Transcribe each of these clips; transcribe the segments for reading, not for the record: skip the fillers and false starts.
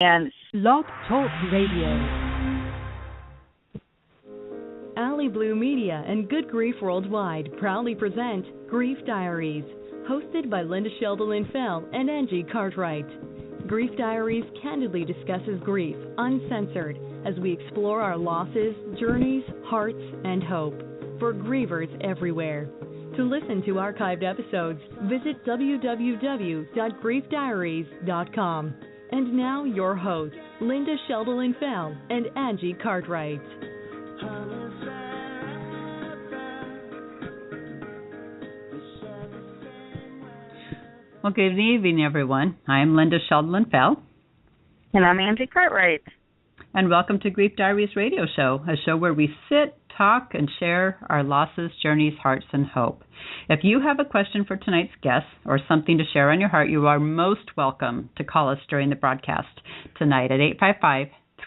and Blog Talk Radio. Alley Blue Media and Good Grief Worldwide proudly present Grief Diaries, hosted by Linda Sheldon Fell and Angie Cartwright. Grief Diaries candidly discusses grief, uncensored, as we explore our losses, journeys, hearts, and hope for grievers everywhere. To listen to archived episodes, visit www.griefdiaries.com. And now your hosts, Linda Sheldon Fell and Angie Cartwright. Well, good evening, everyone. I'm Linda Sheldon Fell. And I'm Angie Cartwright. And welcome to Grief Diaries Radio Show, a show where we sit, talk, and share our losses, journeys, hearts, and hope. If you have a question for tonight's guest or something to share on your heart, you are most welcome to call us during the broadcast tonight at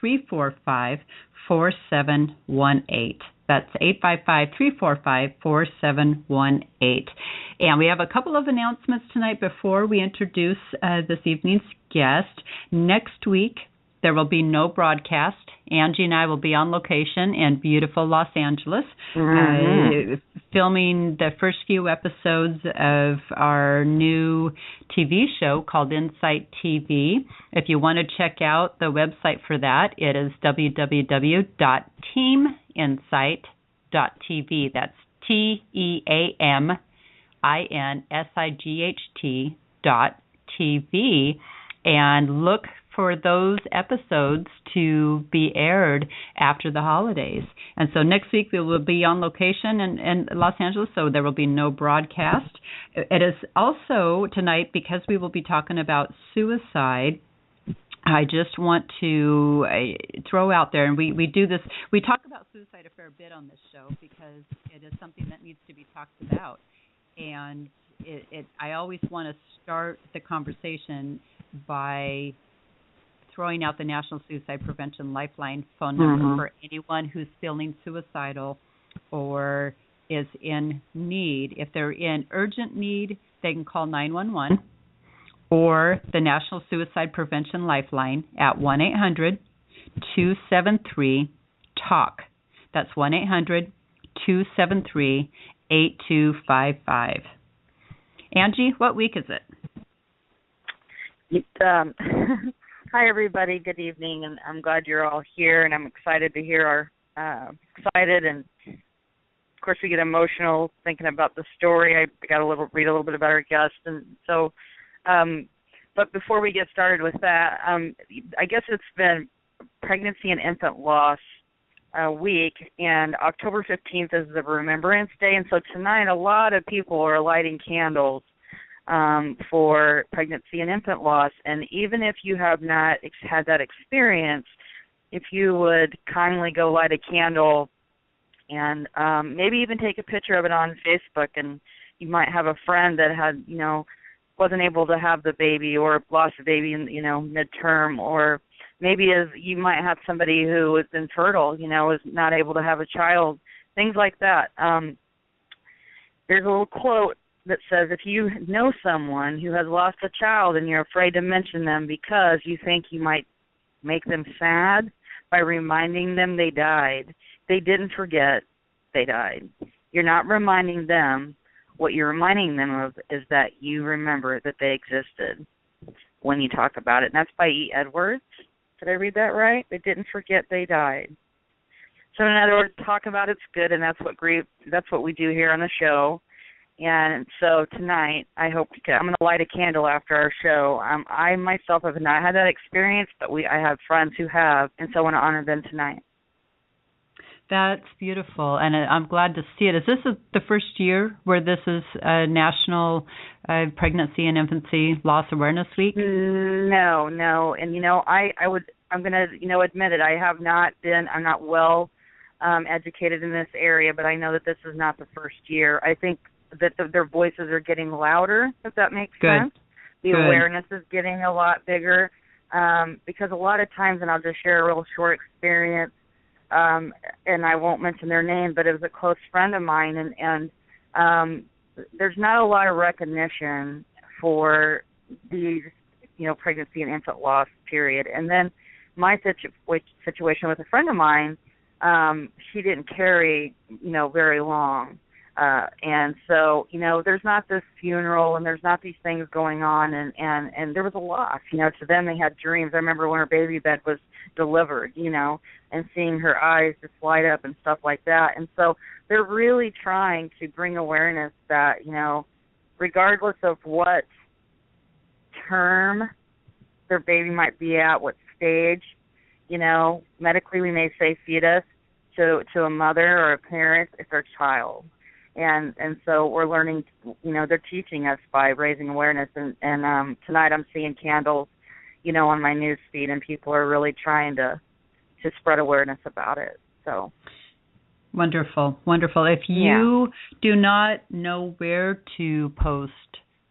855-345-4718. That's 855-345-4718. And we have a couple of announcements tonight before we introduce this evening's guest. Next week, there will be no broadcast. Angie and I will be on location in beautiful Los Angeles, filming the first few episodes of our new TV show called Insight TV. If you want to check out the website for that, it is www.teaminsight.tv. That's TEAMINSIGHT.TV. And look for those episodes to be aired after the holidays. And so next week we will be on location in Los Angeles, so there will be no broadcast. It is also tonight, because we will be talking about suicide, I just want to throw out there, and we do this, we talk about suicide a fair bit on this show because it is something that needs to be talked about. And I always want to start the conversation by throwing out the National Suicide Prevention Lifeline phone number for anyone who's feeling suicidal or is in need. If they're in urgent need, they can call 911 or the National Suicide Prevention Lifeline at 1-800-273-TALK. That's 1-800-273-8255. Angie, what week is it? Hi, everybody. Good evening, and I'm glad you're all here, and I'm excited to hear excited, and of course we get emotional thinking about the story. I got read a little bit about our guest, and so, but before we get started with that, I guess it's been Pregnancy and Infant Loss week, and October 15th is the Remembrance Day, and so tonight a lot of people are lighting candles for pregnancy and infant loss. And even if you have not had that experience, if you would kindly go light a candle and maybe even take a picture of it on Facebook, and you might have a friend that had, wasn't able to have the baby or lost a baby in, midterm, or maybe you might have somebody who is infertile, is not able to have a child, things like that. There's a little quote that says, if you know someone who has lost a child and you're afraid to mention them because you think you might make them sad by reminding them they died, they didn't forget, they died. You're not reminding them. What you're reminding them of is that you remember that they existed when you talk about it. And that's by E. Edwards. Did I read that right? They didn't forget, they died. So in other words, talk about it's good, and that's what we do here on the show. And so tonight, I'm going to light a candle after our show. I myself have not had that experience, but I have friends who have, and so I want to honor them tonight. That's beautiful, and I'm glad to see it. Is this the first year where this is National Pregnancy and Infancy Loss Awareness Week? No, and I'm going to admit it. I'm not well educated in this area, but I know that this is not the first year. I think that their voices are getting louder, if that makes sense. The awareness is getting a lot bigger, because a lot of times, and I'll just share a real short experience, and I won't mention their name, but it was a close friend of mine, and there's not a lot of recognition for these pregnancy and infant loss period. And then my situation with a friend of mine, she didn't carry, very long. And so, there's not this funeral and there's not these things going on, and there was a loss, to them. They had dreams. I remember when her baby bed was delivered, and seeing her eyes just light up and stuff like that. And so they're really trying to bring awareness that, regardless of what term their baby might be at, what stage, medically we may say fetus, to a mother or a parent, it's their child. And so we're learning, they're teaching us by raising awareness. And tonight I'm seeing candles, on my news feed, and people are really trying to spread awareness about it. So wonderful. If you do not know where to post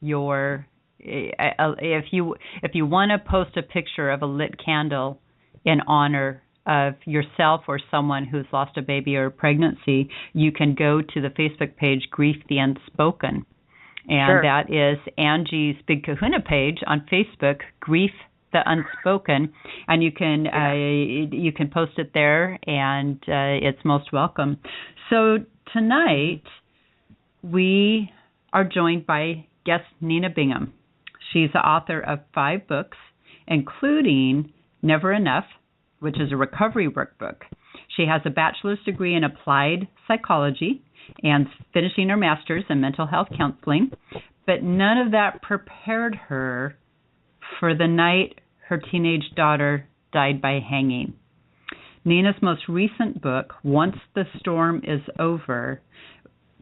your, if you want to post a picture of a lit candle in honor of yourself or someone who's lost a baby or a pregnancy, you can go to the Facebook page Grief the Unspoken. And sure. That is Angie's Big Kahuna page on Facebook, Grief the Unspoken, and you can post it there, and it's most welcome. So tonight we are joined by guest Nina Bingham. She's the author of 5 books, including Never Enough, which is a recovery workbook. She has a bachelor's degree in applied psychology and finishing her master's in mental health counseling, but none of that prepared her for the night her teenage daughter died by hanging. Nina's most recent book, Once the Storm is Over,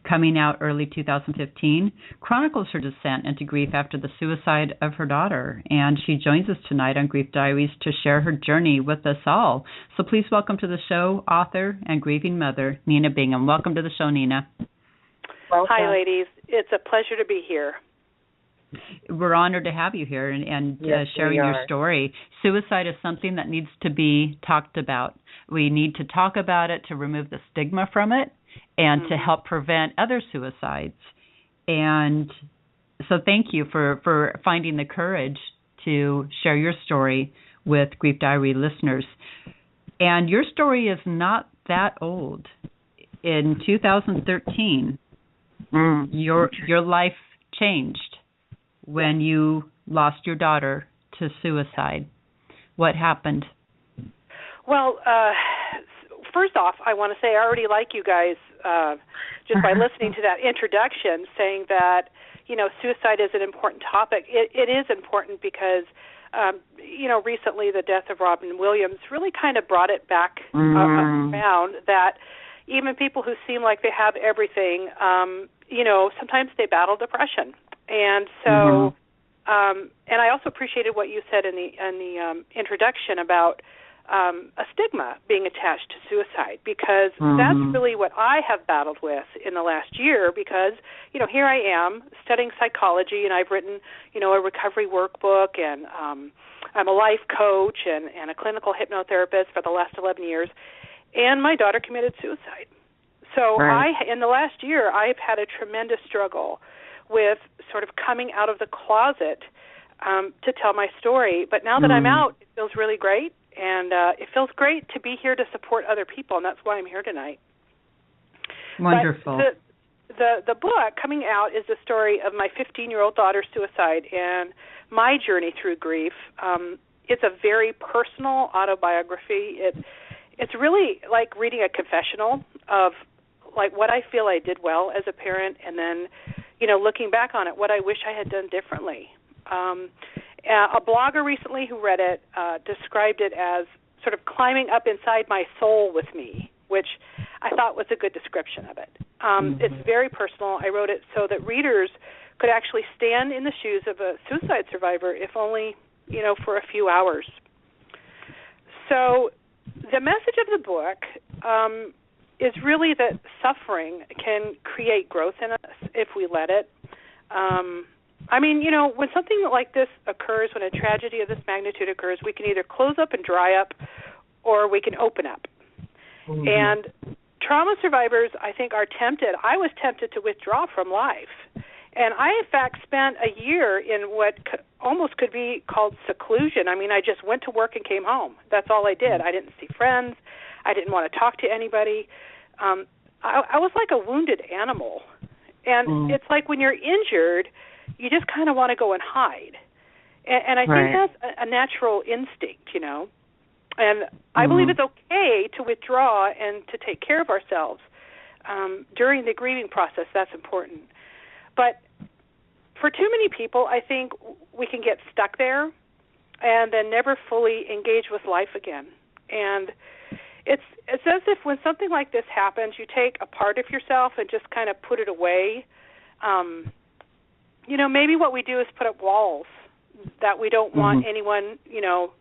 coming out early 2015, chronicles her descent into grief after the suicide of her daughter. And she joins us tonight on Grief Diaries to share her journey with us all. So please welcome to the show author and grieving mother, Nina Bingham. Welcome to the show, Nina. Welcome. Hi, ladies. It's a pleasure to be here. We're honored to have you here and yes, sharing your story. Suicide is something that needs to be talked about. We need to talk about it to remove the stigma from it and to help prevent other suicides. And so thank you for finding the courage to share your story with Grief Diary listeners. And your story is not that old. In 2013, your life changed when you lost your daughter to suicide. What happened? Well, first off, I want to say I already like you guys just by listening to that introduction, saying that, suicide is an important topic. It is important because, recently the death of Robin Williams really kind of brought it back around that even people who seem like they have everything, sometimes they battle depression. And so, and I also appreciated what you said in the introduction about a stigma being attached to suicide, because that's really what I have battled with in the last year, because, here I am studying psychology, and I've written, a recovery workbook, and I'm a life coach and a clinical hypnotherapist for the last 11 years, and my daughter committed suicide. So in the last year, I've had a tremendous struggle with sort of coming out of the closet to tell my story. But now that I'm out, it feels really great, and it feels great to be here to support other people, and that's why I'm here tonight. Wonderful. But the book coming out is the story of my 15-year-old daughter's suicide and my journey through grief. It's a very personal autobiography. It's really like reading a confessional of like what I feel I did well as a parent, and then looking back on it, what I wish I had done differently. A blogger recently who read it described it as sort of climbing up inside my soul with me, which I thought was a good description of it. It's very personal. I wrote it so that readers could actually stand in the shoes of a suicide survivor, if only, for a few hours. So the message of the book is really that suffering can create growth in us if we let it. When something like this occurs, when a tragedy of this magnitude occurs, we can either close up and dry up, or we can open up. And trauma survivors, I think, are tempted. I was tempted to withdraw from life. And I, in fact, spent a year in what almost could be called seclusion. I mean, I just went to work and came home. That's all I did. I didn't see friends. I didn't want to talk to anybody. I was like a wounded animal. And it's like when you're injured, you just kind of want to go and hide. And I think that's a natural instinct, you know. And I believe it's okay to withdraw and to take care of ourselves. During the grieving process, that's important. But for too many people, I think we can get stuck there and then never fully engage with life again. And it's as if when something like this happens, you take a part of yourself and just kind of put it away. You know, maybe what we do is put up walls that we don't want anyone, you know,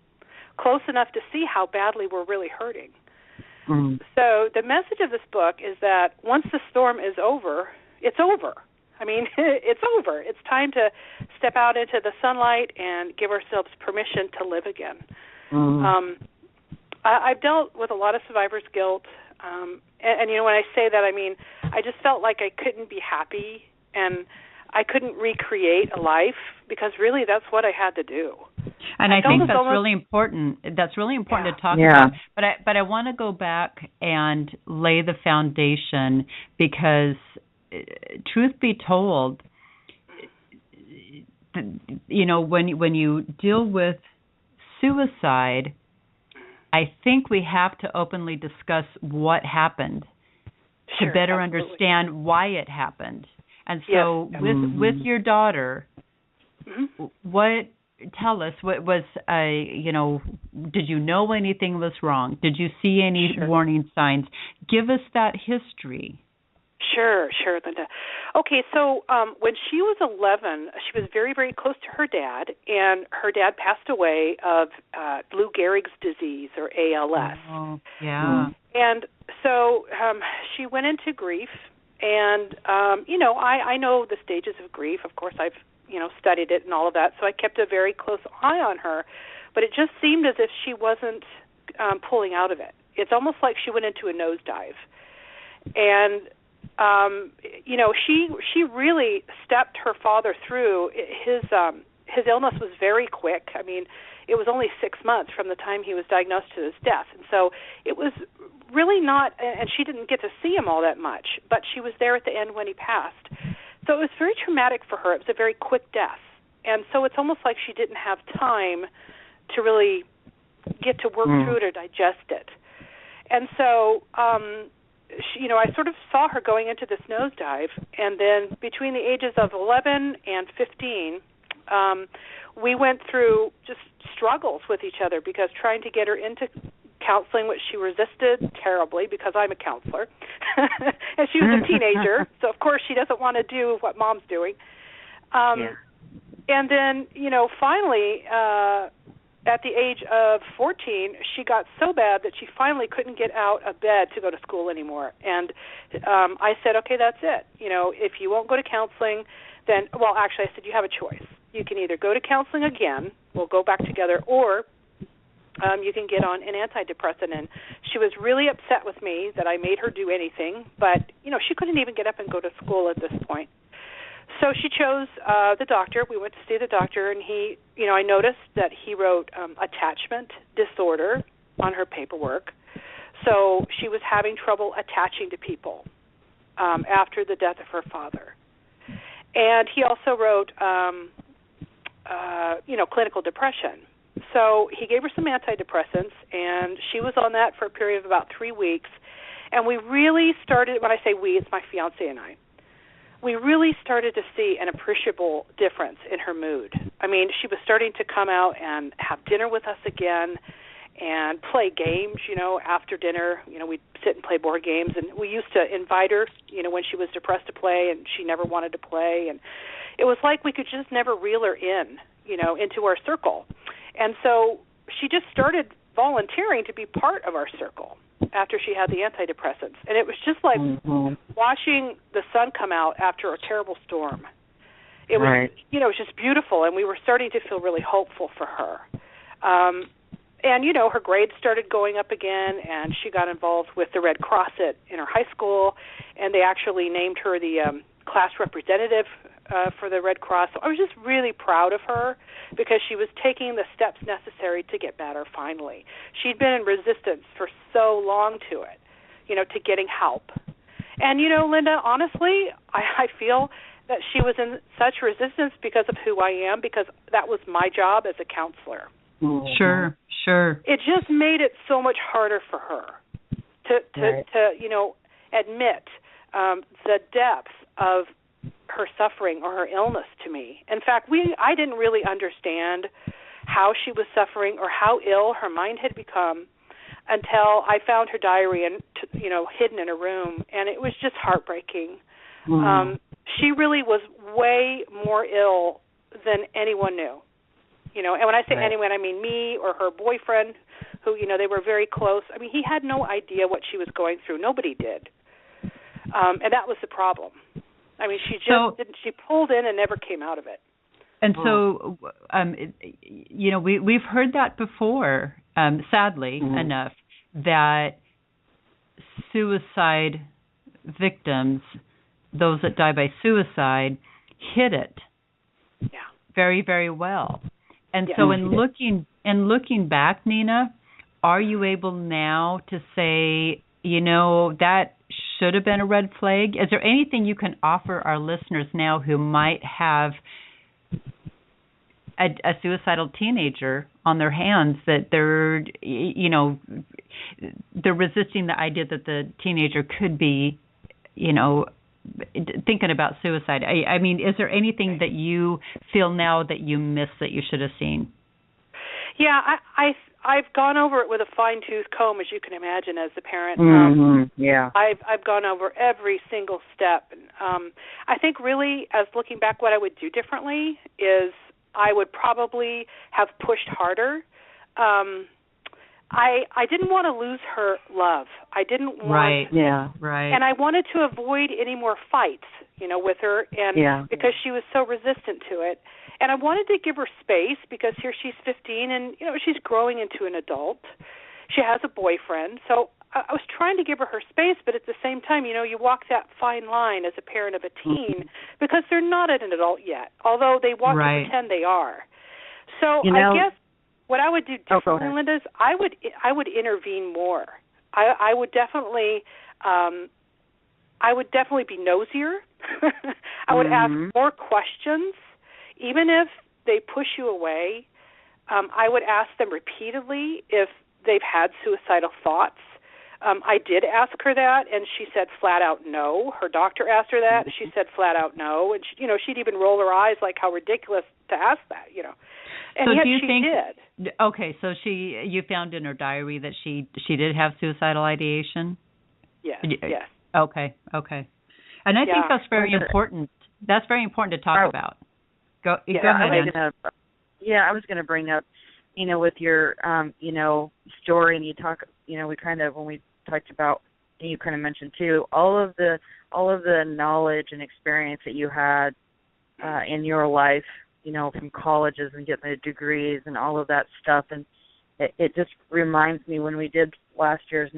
close enough to see how badly we're really hurting. So the message of this book is that once the storm is over, it's over. I mean, it's over. It's time to step out into the sunlight and give ourselves permission to live again. I've dealt with a lot of survivor's guilt, and, you know, when I say that, I mean, I just felt like I couldn't be happy and I couldn't recreate a life because really that's what I had to do. And I think that's really important. That's really important to talk about. But I want to go back and lay the foundation because, truth be told, you know, when you deal with suicide, I think we have to openly discuss what happened to better understand why it happened. And so, with your daughter, tell us, what was, you know, did you know anything was wrong? Did you see any warning signs? Give us that history. Sure, Linda. Okay, so when she was 11, she was very, very close to her dad, and her dad passed away of Lou Gehrig's disease, or ALS. Oh, yeah. And so she went into grief, and, you know, I know the stages of grief. Of course, I've, you know, studied it and all of that, so I kept a very close eye on her. But it just seemed as if she wasn't pulling out of it. It's almost like she went into a nosedive. And you know, she really stepped her father through. His illness was very quick. I mean, it was only 6 months from the time he was diagnosed to his death, and so it was really not. And she didn't get to see him all that much, but she was there at the end when he passed. So it was very traumatic for her. It was a very quick death, and so it's almost like she didn't have time to really get to work through it or digest it. And so, she, you know, I sort of saw her going into this nosedive, and then between the ages of 11 and 15, we went through just struggles with each other because trying to get her into counseling, which she resisted terribly because I'm a counselor, and she was a teenager, so of course she doesn't want to do what mom's doing. And then, you know, finally, at the age of 14, she got so bad that she finally couldn't get out of bed to go to school anymore. And I said, okay, that's it. You know, if you won't go to counseling, then, well, actually, I said, you have a choice. You can either go to counseling again, we'll go back together, or you can get on an antidepressant. And she was really upset with me that I made her do anything, but, you know, she couldn't even get up and go to school at this point. So she chose the doctor. We went to see the doctor, and he, you know, I noticed that he wrote attachment disorder on her paperwork. So she was having trouble attaching to people after the death of her father. And he also wrote, you know, clinical depression. So he gave her some antidepressants, and she was on that for a period of about 3 weeks. And we really started, when I say we, it's my fiance and I, we really started to see an appreciable difference in her mood. I mean, she was starting to come out and have dinner with us again and play games, you know, after dinner. You know, we'd sit and play board games, and we used to invite her, you know, when she was depressed to play, and she never wanted to play. And it was like we could just never reel her in, you know, into our circle. And so she just started volunteering to be part of our circle after she had the antidepressants. And it was just like watching the sun come out after a terrible storm. It was, you know, it was just beautiful, and we were starting to feel really hopeful for her. And, you know, her grades started going up again, and she got involved with the Red Cross in her high school, and they actually named her the class representative for the Red Cross. So I was just really proud of her because she was taking the steps necessary to get better finally. She'd been in resistance for so long to it, to getting help. And, Linda, honestly, I feel that she was in such resistance because of who I am, because that was my job as a counselor. Mm-hmm. Sure. It just made it so much harder for her to admit the depth of her suffering or her illness to me. In fact, I didn't really understand how she was suffering or how ill her mind had become until I found her diary and hidden in a room, and it was just heartbreaking. Mm-hmm. She really was way more ill than anyone knew. And when I say anyone, I mean me or her boyfriend, who, they were very close. I mean, he had no idea what she was going through. Nobody did. And that was the problem. I mean, she just didn't. She pulled in and never came out of it. And so, we've heard that before, sadly enough, that suicide victims, those that die by suicide, hid it very, very well. And so in looking back, Nina, are you able now to say, that should have been a red flag? Is there anything you can offer our listeners now who might have a suicidal teenager on their hands, that they're resisting the idea that the teenager could be, thinking about suicide? I mean, is there anything that you feel now that you missed that you should have seen? Yeah, I've gone over it with a fine-tooth comb, as you can imagine, as a parent. I've gone over every single step. I think really, as looking back, what I would do differently is I would probably have pushed harder. I didn't want to lose her love. I didn't want And I wanted to avoid any more fights, with her, and because she was so resistant to it. And I wanted to give her space because here she's 15 and, she's growing into an adult. She has a boyfriend. So I was trying to give her space, but at the same time, you walk that fine line as a parent of a teen because they're not an adult yet, although they want to pretend they are. So I guess what I would do differently, Linda, is I would intervene more. I would definitely be nosier. I would ask more questions. Even if they push you away, I would ask them repeatedly if they've had suicidal thoughts. I did ask her that, and she said flat out no. Her doctor asked her that, and she said flat out no. And she'd even roll her eyes like how ridiculous to ask that, And so yet do you she did. Okay, so you found in her diary that she did have suicidal ideation? Yes. Okay. And I think that's very important. That's very important to talk about. Go ahead. I was going to bring up, with your, story, and you talk, we kind of, when we talked about, and you kind of mentioned too, all of the knowledge and experience that you had in your life, from colleges and getting the degrees and all of that stuff, and it just reminds me when we did this last year's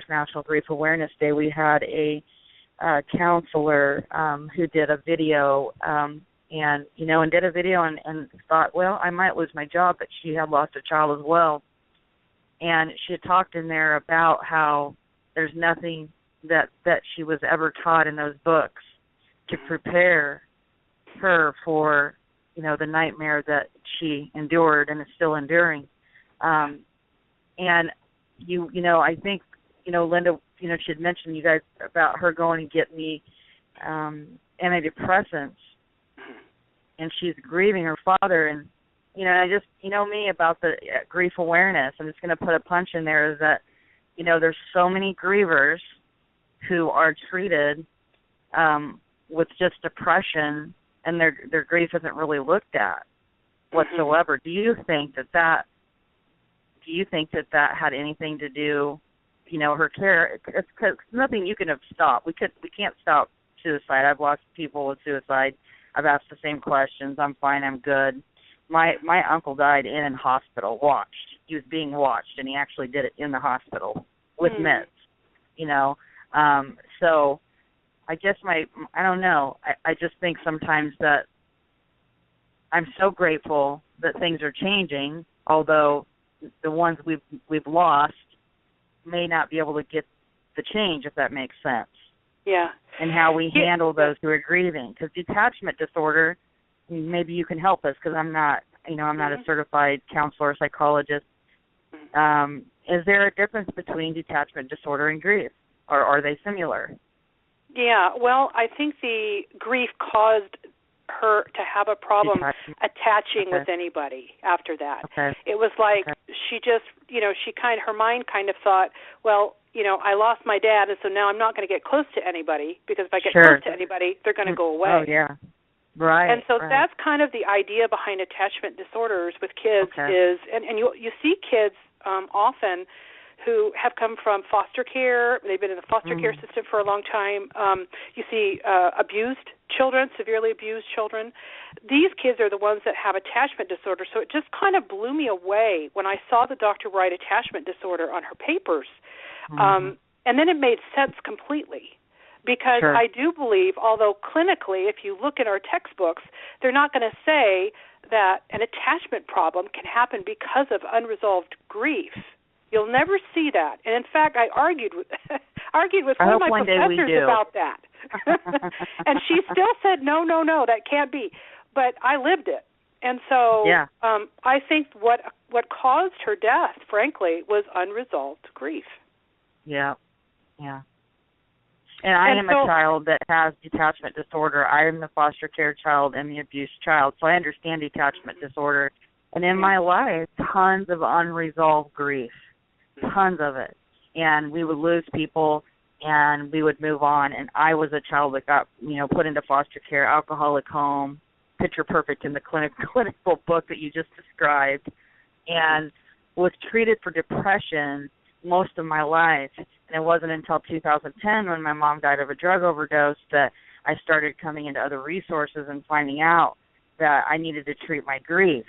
National Grief Awareness Day, we had a counselor who did a video. And did a video and thought, well, I might lose my job, but she had lost a child as well. And she had talked in there about how there's nothing that she was ever taught in those books to prepare her for, the nightmare that she endured and is still enduring. And I think, Linda, she had mentioned you guys about her going and getting me antidepressants. And she's grieving her father, and I just me about the grief awareness. I'm just going to put a punch in there. Is that there's so many grievers who are treated with just depression, and their grief isn't really looked at whatsoever. Do you think that had anything to do? Her care. It's nothing you can have stopped. We can't stop suicide. I've lost people with suicide. I've asked the same questions. I'm fine. I'm good. My uncle died in a hospital, watched. He was being watched, and he actually did it in the hospital with meds, So I guess I don't know. I just think sometimes that I'm so grateful that things are changing, although the ones we've lost may not be able to get the change, if that makes sense. Yeah. And how we handle those who are grieving. Because detachment disorder, maybe you can help us, because I'm not a certified counselor or psychologist. Is there a difference between detachment disorder and grief, or are they similar? Yeah, well, I think the grief caused her to have a problem attaching with anybody after that. Okay. It was like she just, her mind kind of thought, well, I lost my dad, and so now I'm not going to get close to anybody, because if I get close to anybody, they're going to go away. Oh, yeah. Right. And so that's kind of the idea behind attachment disorders with kids is, and you see kids often who have come from foster care. They've been in the foster care system for a long time. You see abused children, severely abused children. These kids are the ones that have attachment disorder. So it just kind of blew me away when I saw the doctor write attachment disorder on her papers. And then it made sense completely. Because I do believe, although clinically, if you look at our textbooks, they're not going to say that an attachment problem can happen because of unresolved grief. You'll never see that. And in fact, I argued with one of my professors about that. And she still said, no, that can't be. But I lived it. And so I think what caused her death, frankly, was unresolved grief. Yeah. And I am a child that has detachment disorder. I am the foster care child and the abused child, so I understand detachment disorder. And in my life, tons of unresolved grief, tons of it. And we would lose people, and we would move on. And I was a child that got, put into foster care, alcoholic home, picture perfect in the clinical book that you just described, and was treated for depression most of my life. And it wasn't until 2010 when my mom died of a drug overdose that I started coming into other resources and finding out that I needed to treat my grief.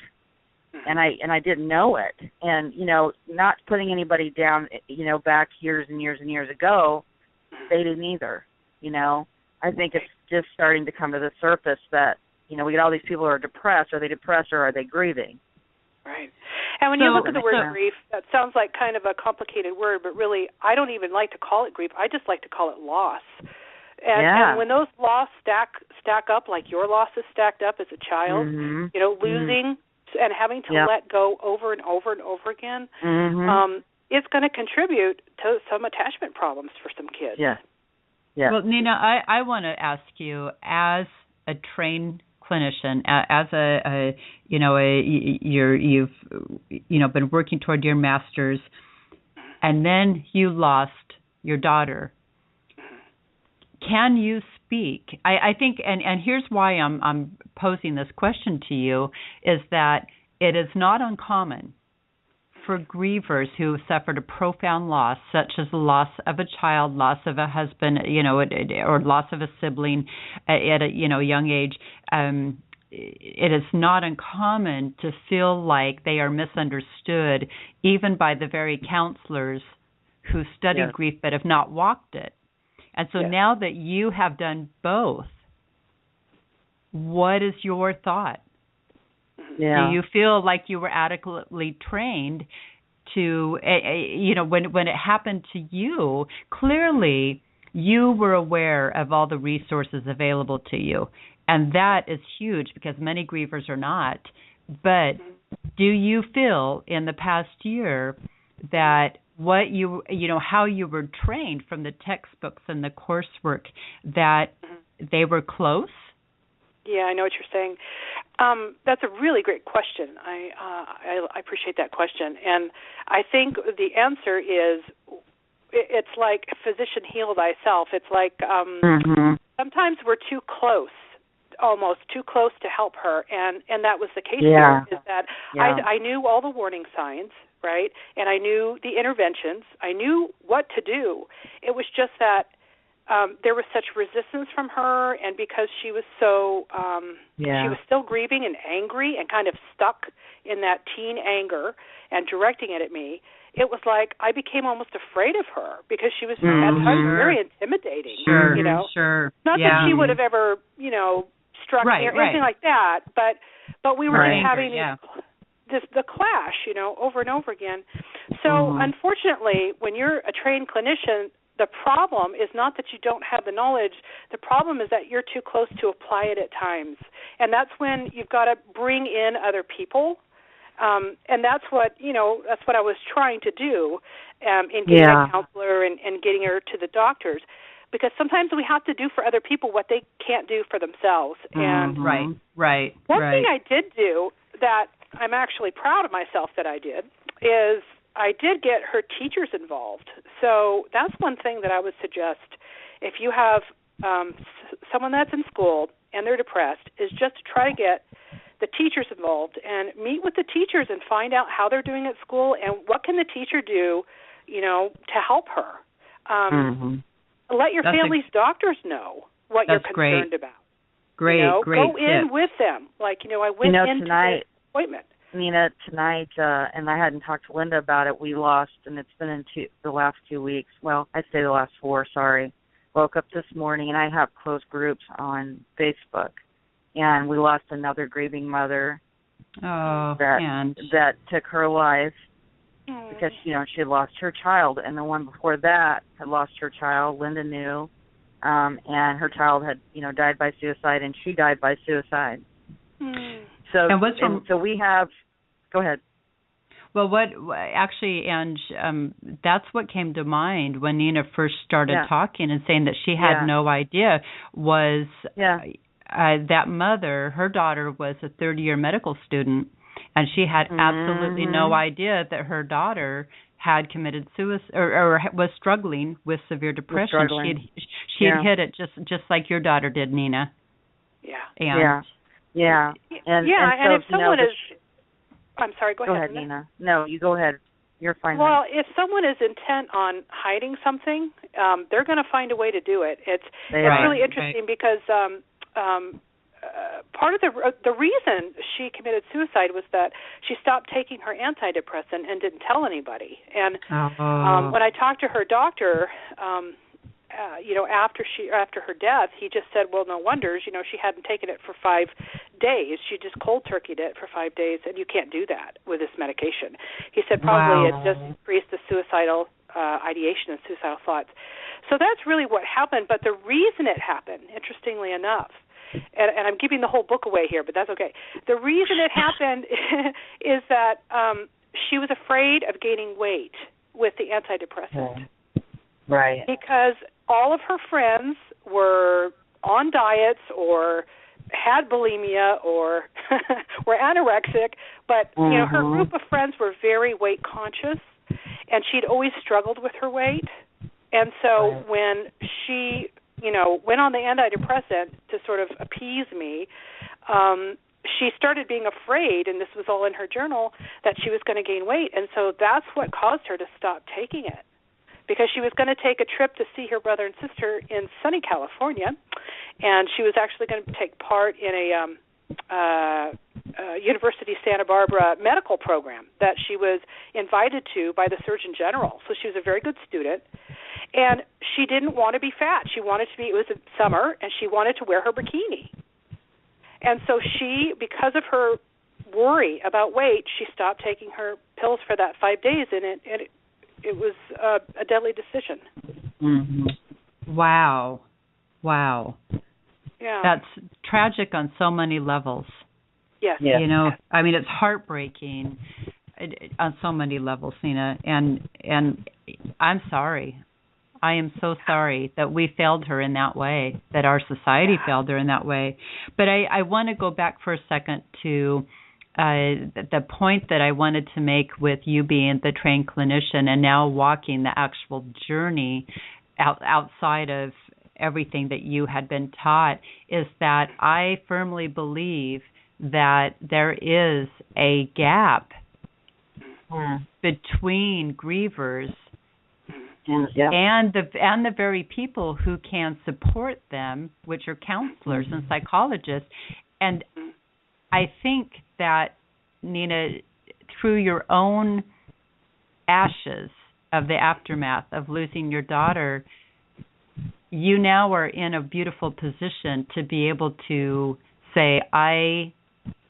And I didn't know it. And, not putting anybody down, back years and years and years ago, they didn't either. I think it's just starting to come to the surface that, we get all these people who are depressed. Are they depressed or are they grieving? Right. And when you look at the word grief, that sounds like kind of a complicated word, but really I don't even like to call it grief. I just like to call it loss. And when those losses stack up, like your losses stacked up as a child, losing and having to let go over and over and over again, it's going to contribute to some attachment problems for some kids. Yeah. Well, Nina, I want to ask you, as a trained clinician, as you've been working toward your master's, and then you lost your daughter. Can you speak? I think, and here's why I'm posing this question to you, is that it is not uncommon for grievers who suffered a profound loss, such as the loss of a child, loss of a husband, or loss of a sibling at a young age. It is not uncommon to feel like they are misunderstood, even by the very counselors who studied grief but have not walked it. And so now that you have done both, what is your thought? Yeah. Do you feel like you were adequately trained to, when it happened to you, clearly you were aware of all the resources available to you. And that is huge because many grievers are not. But do you feel in the past year that what how you were trained from the textbooks and the coursework, that they were close? Yeah, I know what you're saying. That's a really great question. I appreciate that question. And I think the answer is, it's like physician heal thyself. It's like sometimes we're too close, almost too close to help her. And that was the case here, is that I knew all the warning signs, right? And I knew the interventions. I knew what to do. It was just that there was such resistance from her, and because she was so she was still grieving and angry and kind of stuck in that teen anger and directing it at me, it was like I became almost afraid of her because she was at times very intimidating. Sure, you know, sure. Not that she would have ever, struck me or anything like that, but we were just having the clash, over and over again. So unfortunately, when you're a trained clinician, the problem is not that you don't have the knowledge. The problem is that you're too close to apply it at times, and that's when you've got to bring in other people. And that's what I was trying to do in getting a counselor and getting her to the doctors, because sometimes we have to do for other people what they can't do for themselves. And one thing I did do that I'm actually proud of myself that I did is I did get her teachers involved. So that's one thing that I would suggest if you have someone that's in school and they're depressed, is just to try to get the teachers involved and meet with the teachers and find out how they're doing at school and what can the teacher do, to help her. Let your family's doctors know what you're concerned about. Great Go in tip. with them. Like, I went into the appointment. Nina, tonight, and I hadn't talked to Linda about it, we lost, and it's been in the last 2 weeks. Well, I'd say the last 4, sorry. Woke up this morning, and I have closed groups on Facebook. And we lost another grieving mother that took her life because, she had lost her child. And the one before that had lost her child, Linda knew, and her child had, died by suicide, and she died by suicide. So we have – go ahead. Well, that's what came to mind when Nina first started talking and saying that she had no idea was that mother, her daughter was a third-year medical student, and she had absolutely no idea that her daughter had committed suicide or was struggling with severe depression. She had hit it just like your daughter did, Nina. And if someone is... I'm sorry, go ahead, Nina. No, you go ahead. You're fine. Well, if someone is intent on hiding something, they're going to find a way to do it. It's really interesting because part of the reason she committed suicide was that she stopped taking her antidepressant and didn't tell anybody. And when I talked to her doctor, after her death, he just said, well, no wonders, she hadn't taken it for 5 days. She just cold turkeyed it for 5 days, and you can't do that with this medication. He said probably it just increased the suicidal ideation and suicidal thoughts. So that's really what happened. But the reason it happened, interestingly enough, and I'm giving the whole book away here, but that's okay. The reason it happened is that she was afraid of gaining weight with the antidepressant. Right. Because all of her friends were on diets or had bulimia or were anorexic, but her group of friends were very weight conscious, and she'd always struggled with her weight. And so when she went on the antidepressant to sort of appease me, she started being afraid, and this was all in her journal, that she was going to gain weight. And so that's what caused her to stop taking it, because she was going to take a trip to see her brother and sister in sunny California, and she was actually going to take part in a University of Santa Barbara medical program that she was invited to by the Surgeon General. So she was a very good student. And she didn't want to be fat. She wanted to be, it was summer, and she wanted to wear her bikini. And so she, because of her worry about weight, she stopped taking her pills for that 5 days, and it was a deadly decision. Wow. Yeah. That's tragic on so many levels. Yes. I mean, it's heartbreaking on so many levels, Nina, and I'm sorry. I am so sorry that we failed her in that way, that our society failed her in that way. But I want to go back for a second to the point that I wanted to make with you being the trained clinician and now walking the actual journey outside of everything that you had been taught, is that I firmly believe that there is a gap between grievers and the very people who can support them, which are counselors and psychologists. And I think that, Nina, through your own ashes of the aftermath of losing your daughter, you now are in a beautiful position to be able to say, I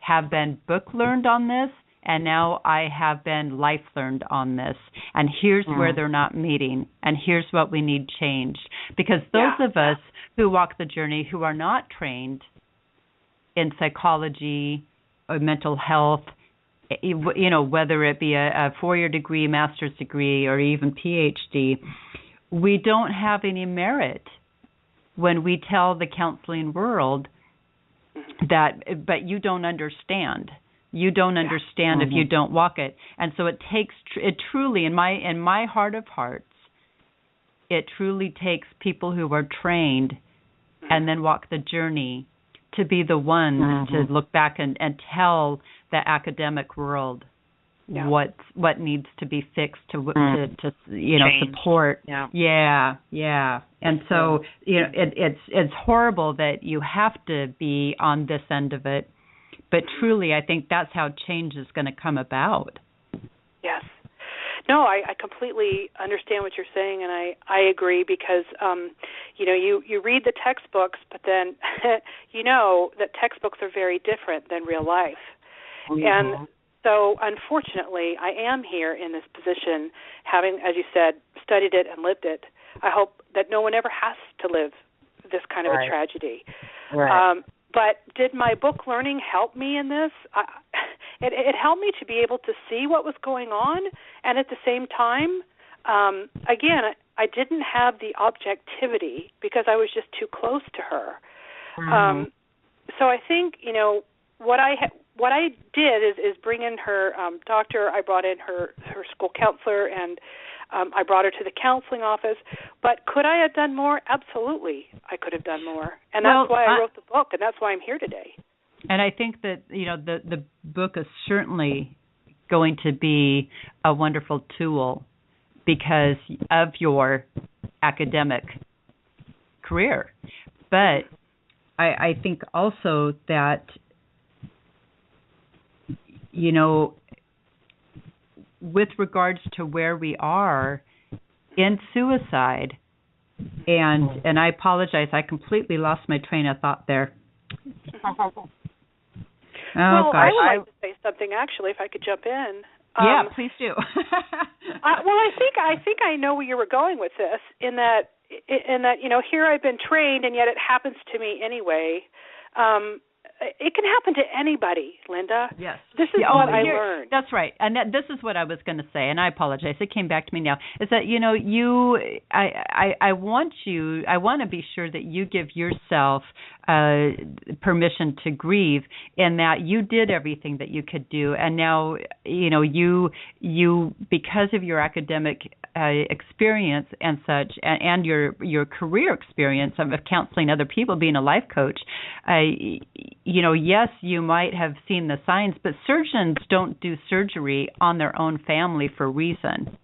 have been book learned on this, and now I have been life learned on this. And here's where they're not meeting, and here's what we need changed. Because those of us who walk the journey who are not trained in psychology or mental health, you know, whether it be a 4-year degree, master's degree, or even PhD, we don't have any merit when we tell the counseling world that, but you don't understand. You don't understand if you don't walk it. And so it takes, it truly, in my heart of hearts, it truly takes people who are trained and then walk the journey to be the ones to look back and tell the academic world what needs to be fixed to you know, change. Support. Yeah. And so, you know, it's horrible that you have to be on this end of it, but truly, I think that's how change is going to come about. Yes. No, I completely understand what you're saying, and I agree because, you know, you read the textbooks, but then you know that textbooks are very different than real life. And so, unfortunately, I am here in this position, having, as you said, studied it and lived it. I hope that no one ever has to live this kind of a tragedy. But did my book learning help me in this? It helped me to be able to see what was going on, and at the same time, again, I didn't have the objectivity because I was just too close to her. So I think, you know, what I did is bring in her doctor. I brought in her school counselor, and I brought her to the counseling office. But could I have done more? Absolutely, I could have done more. And that's why I wrote the book, and that's why I'm here today. And I think that, you know, the book is certainly going to be a wonderful tool because of your academic career. But I think also that, you know, with regards to where we are in suicide, and I apologize, I completely lost my train of thought there. Well, gosh. I would like to say something, actually, if I could jump in. Yeah, please do. Well, I think I know where you were going with this. In that, you know, here I've been trained, and yet it happens to me anyway. It can happen to anybody, Linda. Yes. This is what I learned. That's right. And this is what I was going to say, and I apologize. It came back to me now. Is that, you know, I want to be sure that you give yourself permission to grieve, in that you did everything that you could do, and now, you know, you because of your academic experience and such, and your career experience of counseling other people, being a life coach, you know, yes, you might have seen the signs, but surgeons don't do surgery on their own family for a reason.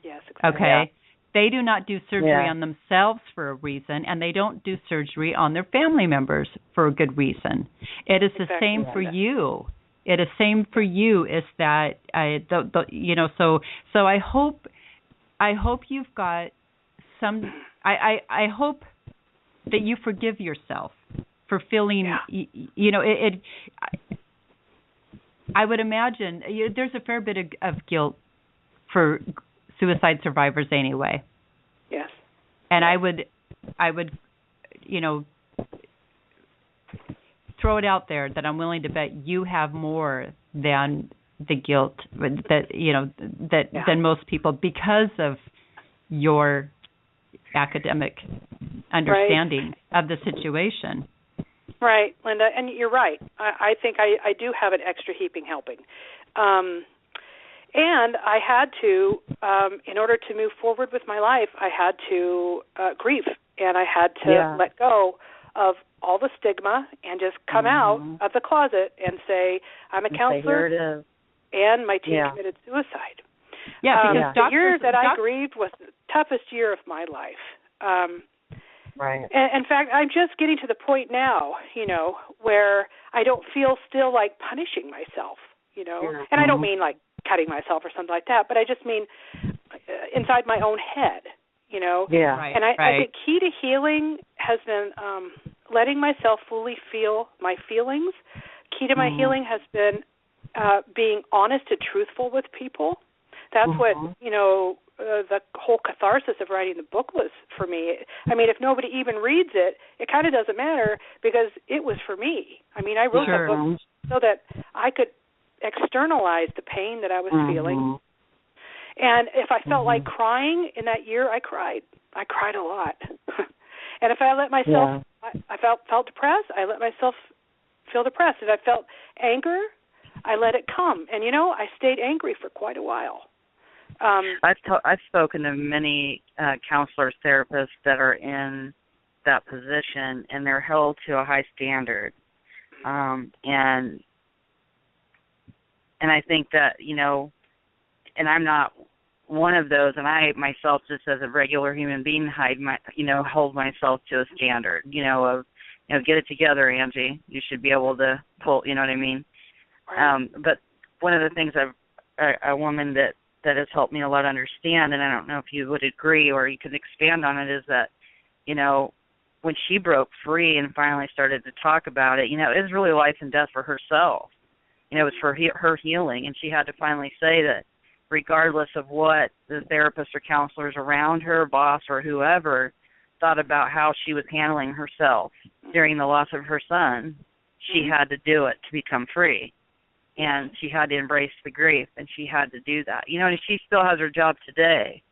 Yes, exactly. Okay? Yeah. They do not do surgery on themselves for a reason, and they don't do surgery on their family members for a good reason. It is the same for you. It is same for you. Is that you know? So I hope you've got some. I hope that you forgive yourself for feeling. You know, I would imagine there's a fair bit of guilt for suicide survivors anyway. Yes. And I would, you know, throw it out there that I'm willing to bet you have more than the guilt that, you know, than most people, because of your academic understanding of the situation. Right, Linda, and you're right. I think I do have an extra heaping helping. And I had to, in order to move forward with my life, I had to grieve, and I had to let go of all the stigma and just come out of the closet and say, I'm a counselor, and my teen committed suicide. Yeah, because the year that I grieved was the toughest year of my life. Right. And in fact, I'm just getting to the point now, you know, where I don't feel still like punishing myself, you know. And I don't mean like cutting myself or something like that, but I just mean inside my own head, you know. Yeah. Right, and I think key to healing has been letting myself fully feel my feelings. Key to my healing has been being honest and truthful with people. That's what, you know, the whole catharsis of writing the book was for me. I mean, if nobody even reads it, it kind of doesn't matter because it was for me. I mean, I wrote the book so that I could externalize the pain that I was feeling. And if I felt like crying in that year, I cried. I cried a lot. And if I let myself, I felt depressed, I let myself feel depressed. If I felt anger, I let it come. And, you know, I stayed angry for quite a while. I've spoken to many counselors, therapists that are in that position, and they're held to a high standard. And I think that, you know, and I'm not one of those, and I myself, just as a regular human being, hold myself to a standard, you know, of, you know, get it together, Angie. You should be able to pull, you know what I mean? Right. But one of the things a woman that has helped me a lot understand, and I don't know if you would agree or you could expand on it, is that, you know, when she broke free and finally started to talk about it, you know, it was really life and death for herself. You know, it was for her healing, and she had to finally say that regardless of what the therapists or counselors around her, boss or whoever, thought about how she was handling herself during the loss of her son, she had to do it to become free. And she had to embrace the grief, and she had to do that. You know, and she still has her job today.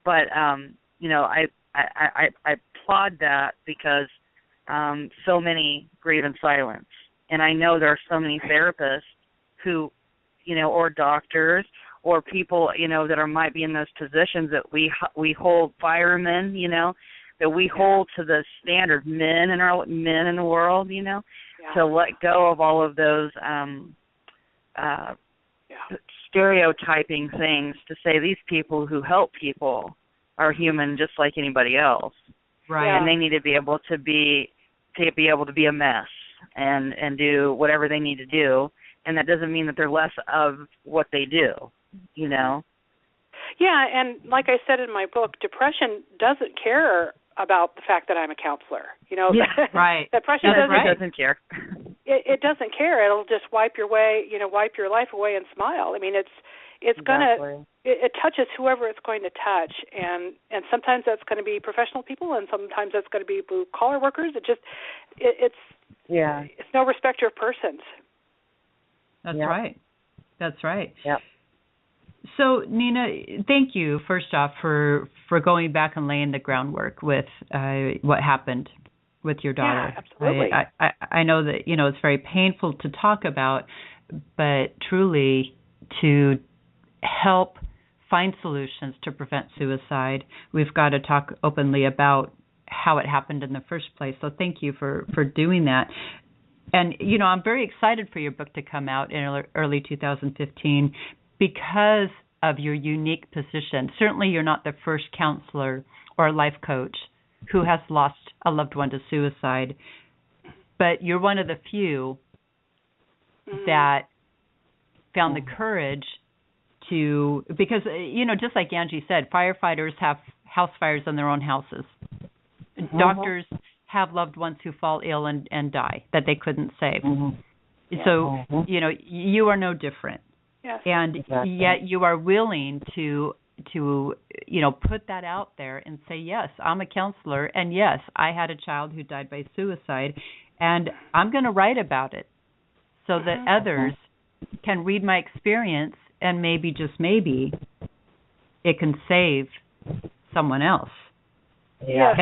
But, you know, I applaud that because so many grieve in silence. And I know there are so many therapists who, you know, or doctors or people, you know, that might be in those positions that we hold, firemen, you know, that we hold to the standard, men in the world, you know, to let go of all of those stereotyping things, to say these people who help people are human just like anybody else. Right. And they need to be able to be a mess and do whatever they need to do. And that doesn't mean that they're less of what they do, you know? Yeah, and like I said in my book, depression doesn't care about the fact that I'm a counselor. You know, right. Depression doesn't care. It doesn't care. It'll just wipe your life away and smile. I mean, it's exactly. gonna it touches whoever it's going to touch, and sometimes that's going to be professional people, and sometimes that's going to be blue collar workers. It's no respecter of persons. That's right. That's right. Yep. So, Nina, thank you, first off, for going back and laying the groundwork with what happened with your daughter. Yeah, absolutely. I know that, you know, it's very painful to talk about, but truly to help find solutions to prevent suicide, we've got to talk openly about how it happened in the first place. So thank you for doing that. And, you know, I'm very excited for your book to come out in early 2015 because of your unique position. Certainly you're not the first counselor or life coach who has lost a loved one to suicide, but you're one of the few that found the courage to, because, you know, just like Angie said, firefighters have house fires in their own houses. Doctors have loved ones who fall ill and die that they couldn't save. So, you know, you are no different. Yes. And yet you are willing to you know, put that out there and say, yes, I'm a counselor, and yes, I had a child who died by suicide, and I'm going to write about it so that others can read my experience, and maybe, just maybe, it can save someone else. Yeah.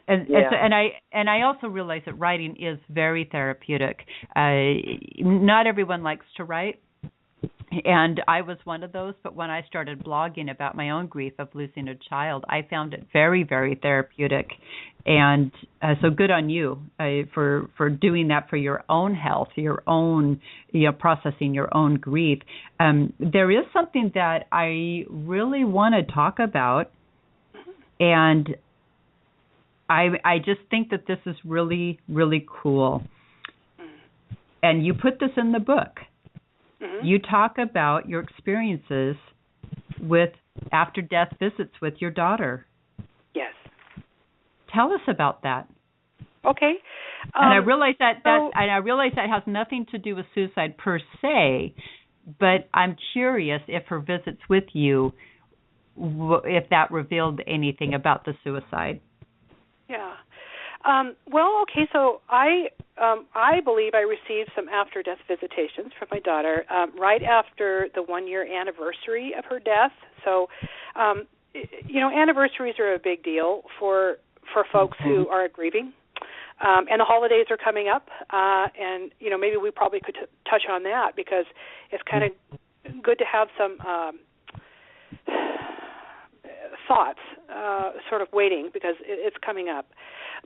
And I also realize that writing is very therapeutic. Not everyone likes to write, and I was one of those, but when I started blogging about my own grief of losing a child, I found it very, very therapeutic. And so good on you for doing that for your own health, your own, you know, processing your own grief. There is something that I really want to talk about, and I just think that this is really, really cool. And you put this in the book. you talk about your experiences with after-death visits with your daughter. Yes. Tell us about that. Okay. And I realize that has nothing to do with suicide per se, but I'm curious if her visits with you, if that revealed anything about the suicide. Yeah. Well, okay. So I believe I received some after-death visitations from my daughter right after the 1-year anniversary of her death. So, anniversaries are a big deal for folks who are grieving. And the holidays are coming up, and maybe we probably could touch on that because it's kind of good to have some thoughts sort of waiting because it's coming up.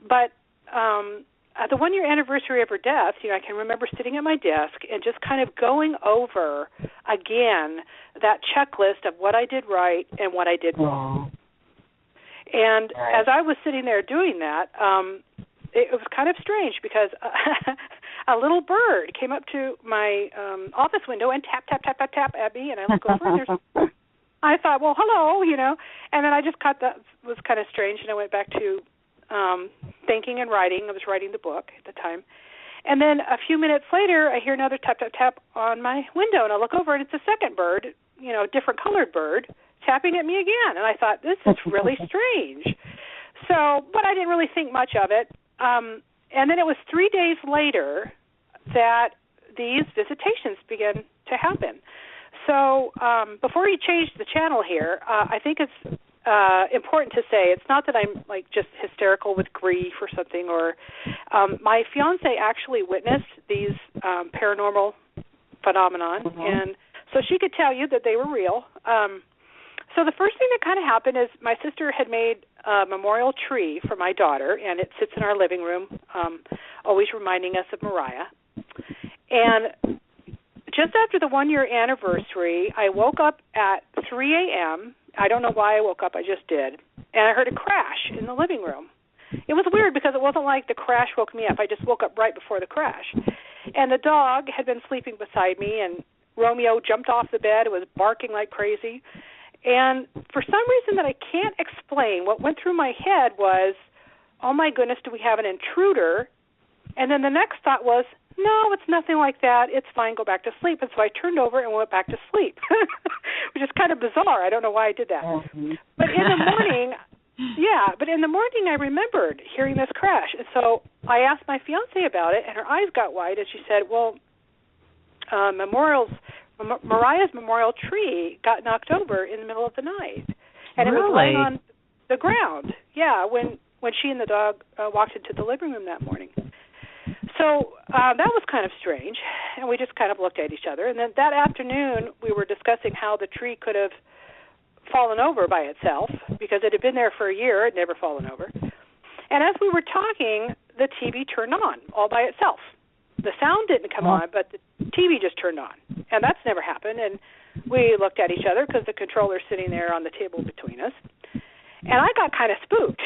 But at the 1-year anniversary of her death, I can remember sitting at my desk and just kind of going over again that checklist of what I did right and what I did wrong. And as I was sitting there doing that, it was kind of strange because a little bird came up to my office window and tap, tap, tap, tap, tap at me, and I look over and I thought, well, hello, and then I just caught that was kind of strange, and I went back to thinking and writing. I was writing the book at the time. And then a few minutes later, I hear another tap, tap, tap on my window, and I look over, and it's a second bird, different colored bird, tapping at me again. And I thought, this is really strange. So, but I didn't really think much of it. And then it was 3 days later that these visitations began to happen. So before you change the channel here, I think it's important to say it's not that I'm like just hysterical with grief or something. Or my fiance actually witnessed these paranormal phenomenon, and so she could tell you that they were real. So the first thing that kind of happened is my sister had made a memorial tree for my daughter, and it sits in our living room, always reminding us of Mariah. And just after the 1-year anniversary, I woke up at 3 a.m. I don't know why I woke up, I just did. And I heard a crash in the living room. It was weird because it wasn't like the crash woke me up. I just woke up right before the crash. And the dog had been sleeping beside me, and Romeo jumped off the bed and was barking like crazy. And for some reason that I can't explain, what went through my head was, oh my goodness, do we have an intruder? And then the next thought was, no, it's nothing like that. It's fine, go back to sleep. And so I turned over and went back to sleep, which is kind of bizarre. I don't know why I did that. But in the morning, I remembered hearing this crash. And so I asked my fiance about it, and her eyes got wide, and she said, well, Mariah's memorial tree got knocked over in the middle of the night, and it was laying on the ground. Yeah, when she and the dog walked into the living room that morning. So that was kind of strange, and we just kind of looked at each other. And then that afternoon, we were discussing how the tree could have fallen over by itself because it had been there for a year, it had never fallen over. And as we were talking, the TV turned on all by itself. The sound didn't come on, but the TV just turned on, and that's never happened. And we looked at each other because the controller's sitting there on the table between us, and I got kind of spooked.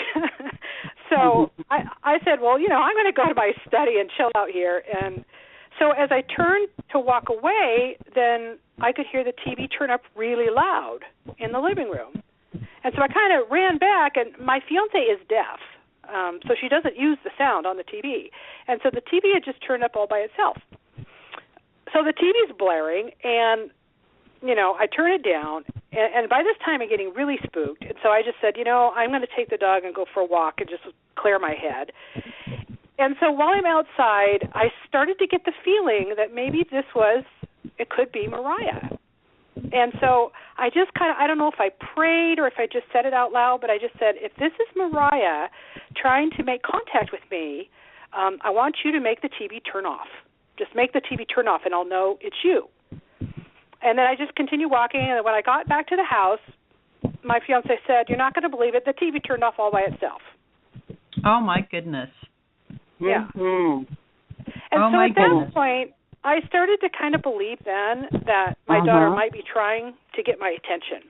So I said, well, I'm going to go to my study and chill out here. And so as I turned to walk away, then I could hear the TV turn up really loud in the living room. And so I kind of ran back, and my fiance is deaf. So she doesn't use the sound on the TV. And so the TV had just turned up all by itself. So the TV's blaring, and, I turn it down. And by this time I'm getting really spooked. And so I just said, I'm going to take the dog and go for a walk and just clear my head. And so while I'm outside, I started to get the feeling that maybe it could be Mariah. And so I just I don't know if I prayed or if I just said it out loud, but I just said, if this is Mariah trying to make contact with me, I want you to make the TV turn off. Just make the TV turn off, and I'll know it's you. And then I just continued walking, and when I got back to the house, my fiance said, you're not going to believe it, the TV turned off all by itself. Oh, my goodness. Yeah. And so at that point, I started to kind of believe then that my daughter might be trying to get my attention.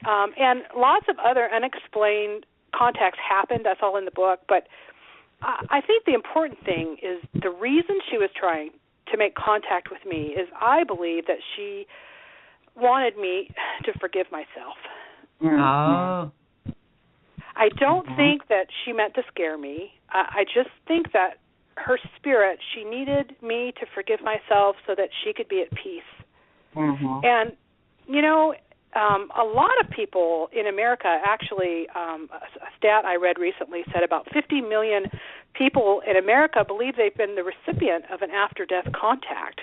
And lots of other unexplained contacts happened. That's all in the book. But I think the important thing is the reason she was trying to make contact with me is I believe that she wanted me to forgive myself. Oh. I don't think that she meant to scare me. I just think that her spirit, she needed me to forgive myself so that she could be at peace. And, you know, a lot of people in America, actually, a stat I read recently said about 50 million people in America believe they've been the recipient of an after-death contact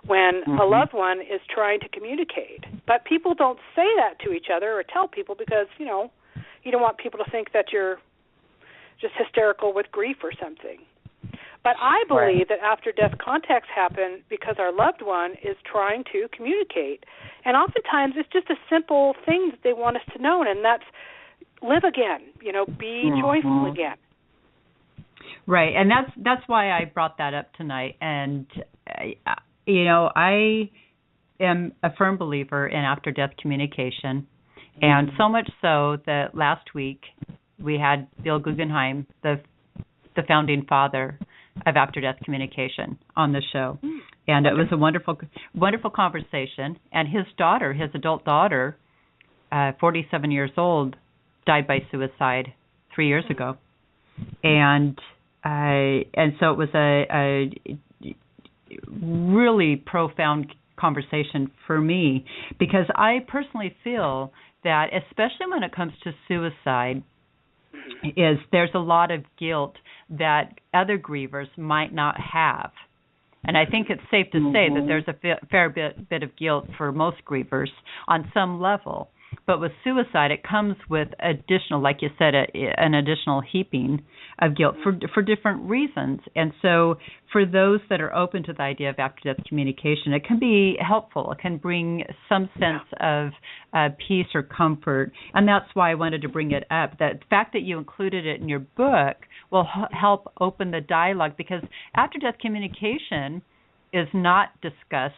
when a loved one is trying to communicate. But people don't say that to each other or tell people because, you know, you don't want people to think that you're just hysterical with grief or something. But I believe that after-death contacts happen because our loved one is trying to communicate. And oftentimes it's just a simple thing that they want us to know, and that's live again, you know, be joyful again. Right, and that's why I brought that up tonight. And, you know, I am a firm believer in after-death communication, and so much so that last week we had Bill Guggenheim, the founding father of after-death communication, on the show. And it was a wonderful conversation. And his daughter, his adult daughter, 47 years old, died by suicide 3 years ago. And so it was a really profound conversation for me, because I personally feel that, especially when it comes to suicide, is there's a lot of guilt that other grievers might not have. And I think it's safe to say that there's a fair bit of guilt for most grievers on some level. But with suicide, it comes with additional, like you said, an additional heaping of guilt for different reasons. And so for those that are open to the idea of after-death communication, it can be helpful. It can bring some sense of peace or comfort. And that's why I wanted to bring it up. The fact that you included it in your book will help open the dialogue, because after-death communication is not discussed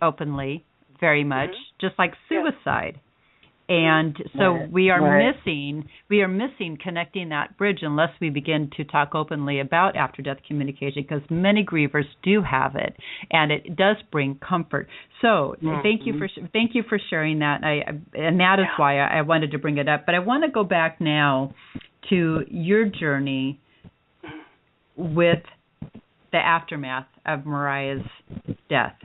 openly very much, just like suicide. And so we are missing connecting that bridge unless we begin to talk openly about after-death communication, because many grievers do have it, and it does bring comfort. So thank you for sharing that. And that is why I wanted to bring it up. But I want to go back now to your journey with the aftermath of Mariah's death.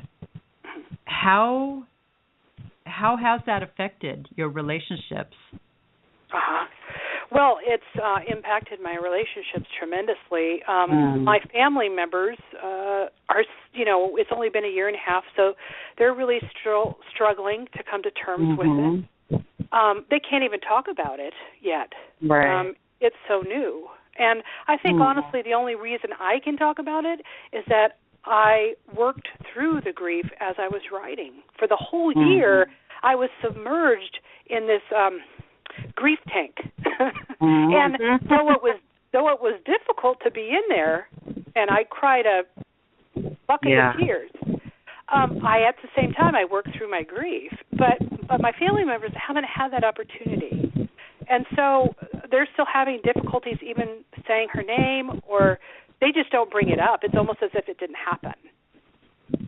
How has that affected your relationships? Well, it's impacted my relationships tremendously. My family members are, you know, it's only been a year and a half, so they're really struggling to come to terms with it. They can't even talk about it yet. It's so new. And I think, honestly, the only reason I can talk about it is that I worked through the grief as I was writing. For the whole year, I was submerged in this grief tank. And though it was difficult to be in there, and I cried a bucket of tears, I, at the same time, I worked through my grief. But my family members haven't had that opportunity. And so they're still having difficulties even saying her name, or they just don't bring it up. It's almost as if it didn't happen.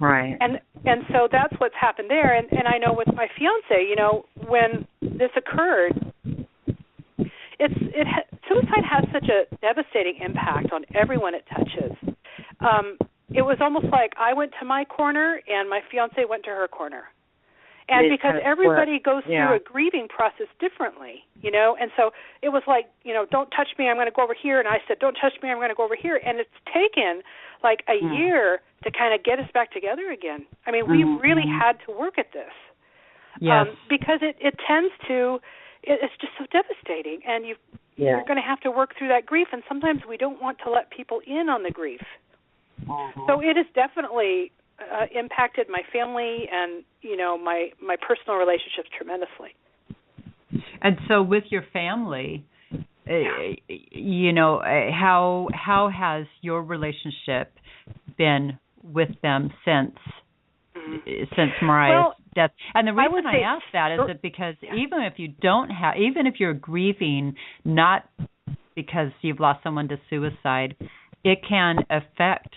Right. And so that's what's happened there. And I know with my fiance, you know, when this occurred, suicide has such a devastating impact on everyone it touches. It was almost like I went to my corner and my fiance went to her corner. And because everybody goes through a grieving process differently, you know, and so it was like, you know, don't touch me, I'm going to go over here. And I said, don't touch me, I'm going to go over here. And it's taken like a year to kind of get us back together again. I mean, we really had to work at this. Because it tends to, it's just so devastating. And you're going to have to work through that grief. And sometimes we don't want to let people in on the grief. So it has definitely impacted my family and, you know, my personal relationships tremendously. And so with your family, you know, how has your relationship been with them since Mariah's death? And the reason I ask that is that because even if you're grieving not because you've lost someone to suicide, it can affect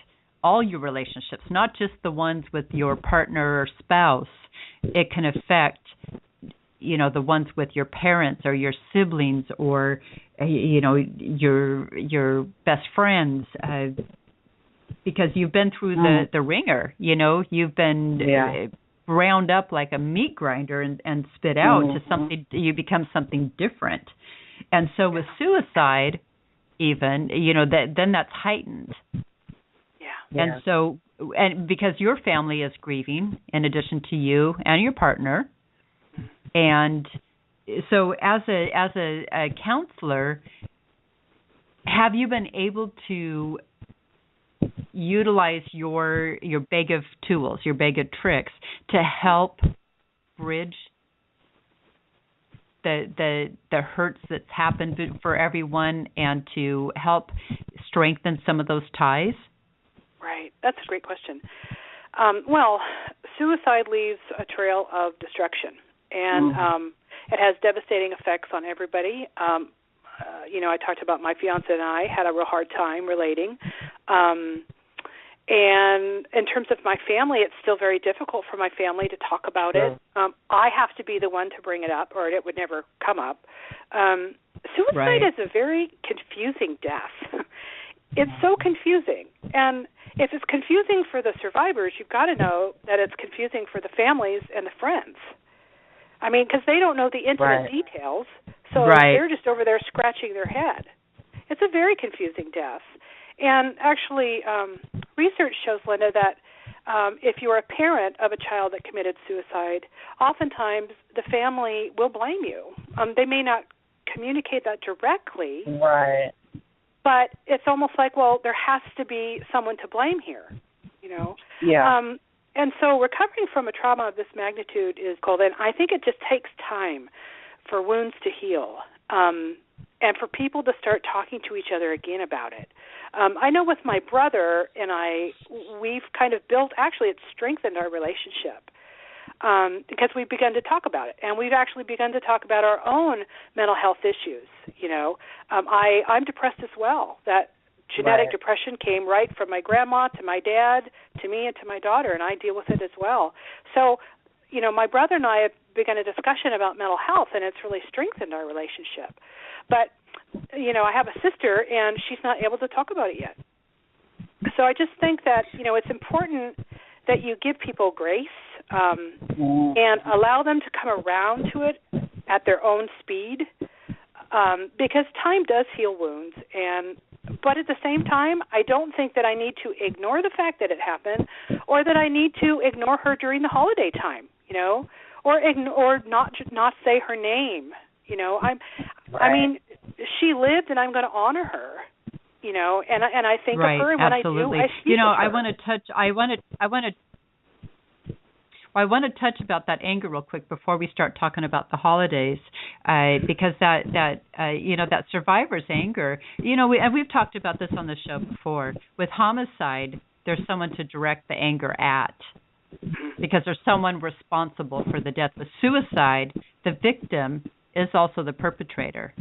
all your relationships, not just the ones with your partner or spouse. It can affect, the ones with your parents or your siblings or, your best friends, because you've been through the ringer. You've been ground up like a meat grinder and spit out to something. You become something different. And so with suicide, even, then that's heightened. Yeah. And so, and because your family is grieving in addition to you and your partner, and so as a counselor, have you been able to utilize your bag of tools, your bag of tricks, to help bridge the hurts that's happened for everyone and to help strengthen some of those ties? Right. That's a great question. Well, suicide leaves a trail of destruction, and it has devastating effects on everybody. I talked about my fiance and I had a real hard time relating. And in terms of my family, it's still very difficult for my family to talk about it. I have to be the one to bring it up, or it would never come up. Suicide is a very confusing death. It's so confusing. And if it's confusing for the survivors, you've got to know that it's confusing for the families and the friends. I mean, because they don't know the intimate details, so they're just over there scratching their head. It's a very confusing death. And actually, research shows, Linda, that if you're a parent of a child that committed suicide, oftentimes the family will blame you. They may not communicate that directly, but it's almost like, well, there has to be someone to blame here, And so recovering from a trauma of this magnitude is called, and I think it just takes time for wounds to heal, and for people to start talking to each other again about it. I know with my brother and we've kind of built, actually it's strengthened our relationship because we've begun to talk about it, and we've actually begun to talk about our own mental health issues. I'm depressed as well. That genetic depression came right from my grandma to my dad to me and to my daughter, and I deal with it as well. So, my brother and I have begun a discussion about mental health, and it's really strengthened our relationship. But, I have a sister, and she's not able to talk about it yet. So I just think that, it's important that you give people grace and allow them to come around to it at their own speed, because time does heal wounds. But at the same time, I don't think that I need to ignore the fact that it happened, or that I need to ignore her during the holiday time, or not say her name. I mean, she lived, and I'm going to honor her. And I think of her, and absolutely. when I do, I speak of her. I want to touch about that anger real quick before we start talking about the holidays, because that survivor's anger, and we've talked about this on the show before. With homicide, there's someone to direct the anger at, because there's someone responsible for the death. With suicide, the victim is also the perpetrator,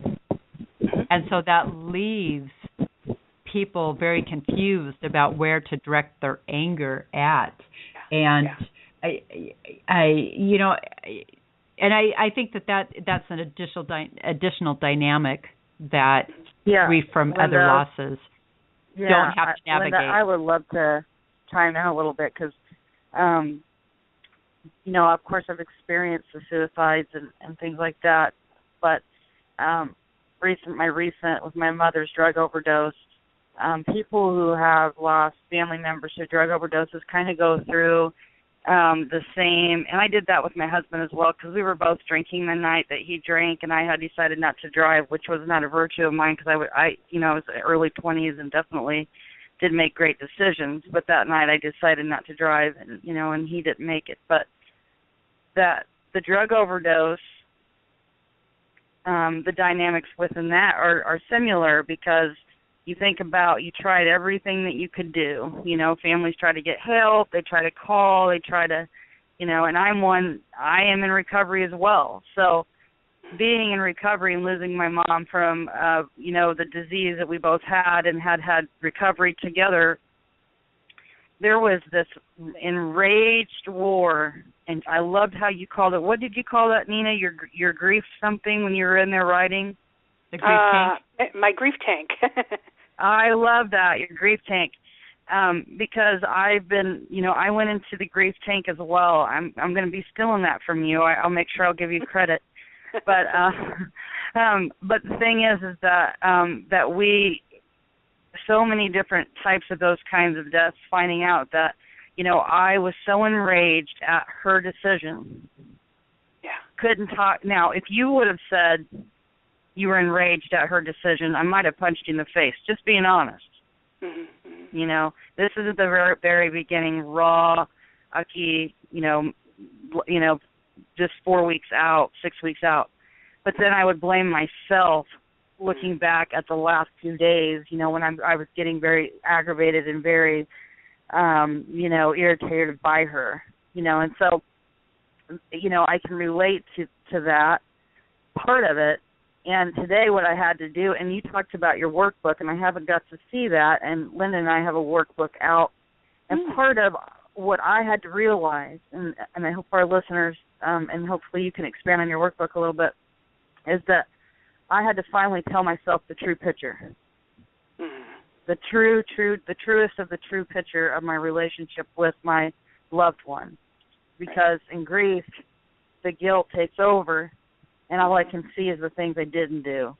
and so that leaves people very confused about where to direct their anger at, and. I think that's an additional dynamic that grief from Linda, other losses don't have to navigate. Linda, I would love to chime in a little bit because, of course I've experienced the suicides and things like that, but my recent with my mother's drug overdose, people who have lost family members to drug overdoses kind of go through the same, and I did that with my husband as well, because we were both drinking the night that he drank, and I had decided not to drive, which was not a virtue of mine, because I was early 20s and definitely did make great decisions, but that night I decided not to drive, and and he didn't make it. But the drug overdose, the dynamics within that are similar, because you think about, you tried everything that you could do. Families try to get help, they try to call, they try to, and I am in recovery as well. So being in recovery and losing my mom from, the disease that we both had and had recovery together, there was this enraged war, and I loved how you called it. What did you call that, Nina? Your grief something when you were in there writing? The grief tank? My grief tank. I love that, your grief tank. Because I've been, I went into the grief tank as well. I'm going to be stealing that from you. I'll make sure I'll give you credit. But the thing is that we, so many different types of those kinds of deaths, finding out that, I was so enraged at her decision. Yeah. Couldn't talk. Now, if you would have said you were enraged at her decision, I might have punched you in the face, just being honest. Mm-hmm. This is at the very, very beginning, raw, ucky, just 4 weeks out, 6 weeks out. But then I would blame myself looking back at the last 2 days, when I was getting very aggravated and very, irritated by her, and so, I can relate to that part of it. And today what I had to do, and you talked about your workbook, and I haven't got to see that, and Linda and I have a workbook out, and part of what I had to realize, and I hope our listeners, and hopefully you can expand on your workbook a little bit, is that I had to finally tell myself the true picture. The truest of the true picture of my relationship with my loved one. Because in grief, the guilt takes over, and all I can see is the things I didn't do.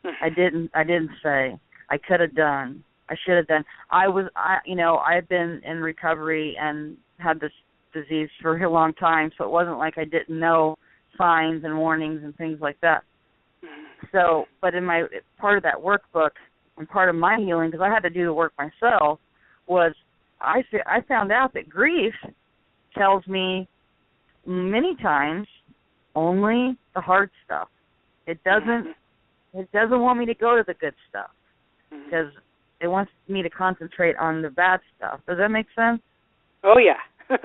I didn't say. I could have done. I should have done. I've been in recovery and had this disease for a long time, so it wasn't like I didn't know signs and warnings and things like that. So, but in my part of that workbook and part of my healing, because I had to do the work myself, was I found out that grief tells me many times only the hard stuff. It doesn't want me to go to the good stuff because it wants me to concentrate on the bad stuff. Does that make sense? Oh yeah.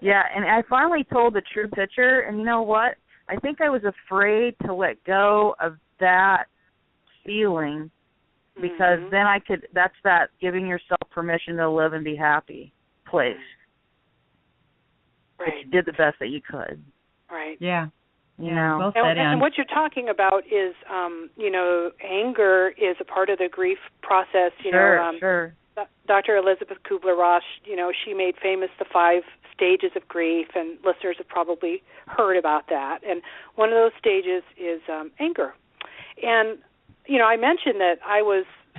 Yeah, and I finally told the true picture, and you know what? I think I was afraid to let go of that feeling because then that's that giving yourself permission to live and be happy place. Right. You did the best that you could. Right. Yeah. Well said, and what you're talking about is, anger is a part of the grief process. Sure. Dr. Elizabeth Kubler-Ross, she made famous the 5 stages of grief, and listeners have probably heard about that. And one of those stages is anger. And, I mentioned that I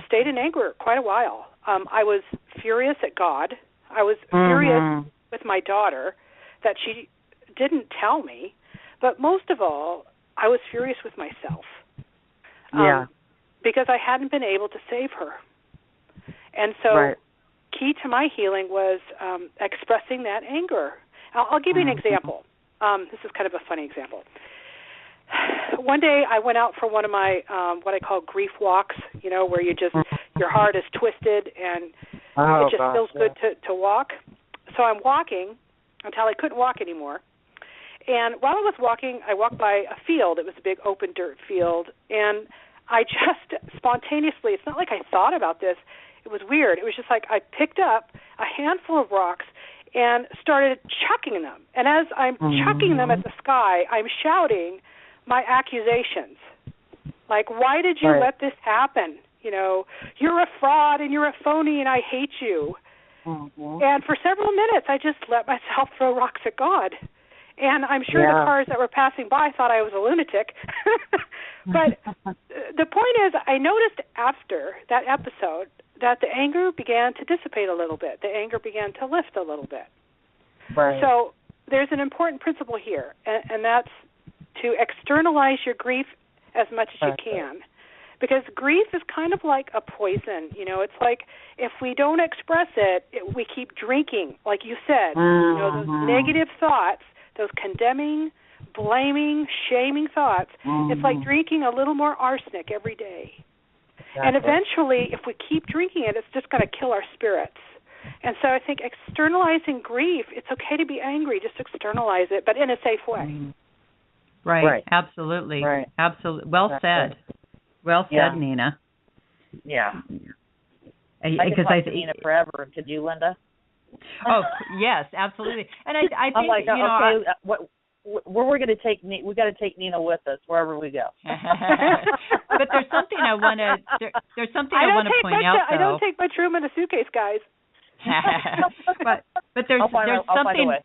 stayed in anger quite a while. I was furious at God. I was furious with my daughter that she didn't tell me. But most of all, I was furious with myself. Because I hadn't been able to save her. And so key to my healing was expressing that anger. I'll give you an example. This is kind of a funny example. One day I went out for one of my what I call grief walks, where your heart is twisted and it just feels good to walk. So I'm walking until I couldn't walk anymore. And while I was walking, I walked by a field. It was a big open dirt field. And I just spontaneously, it's not like I thought about this. It was weird. It was just like I picked up a handful of rocks and started chucking them. And as I'm chucking them at the sky, I'm shouting my accusations. Like, why did you let this happen? You're a fraud and you're a phony and I hate you. And for several minutes, I just let myself throw rocks at God. And I'm sure the cars that were passing by thought I was a lunatic. But the point is, I noticed after that episode that the anger began to dissipate a little bit. The anger began to lift a little bit. Right. So there's an important principle here, and that's to externalize your grief as much as you can. Because grief is kind of like a poison. It's like if we don't express it, we keep drinking, like you said. Those negative thoughts, those condemning, blaming, shaming thoughts, it's like drinking a little more arsenic every day. Exactly. And eventually, if we keep drinking it, it's just going to kill our spirits. And so I think externalizing grief, it's okay to be angry, just externalize it, but in a safe way. Right. Absolutely. Right. Absolutely. Well said. Well said, Nina. Yeah. I could talk to Nina forever. Could you, Linda? Oh, yes, absolutely. And I think, I'm like, you know, okay, where we're going to take we got to take Nina with us wherever we go. But there's something I want to there's something I want to point out, though. I don't take much room in a suitcase, guys. but there's I'll something. find a way.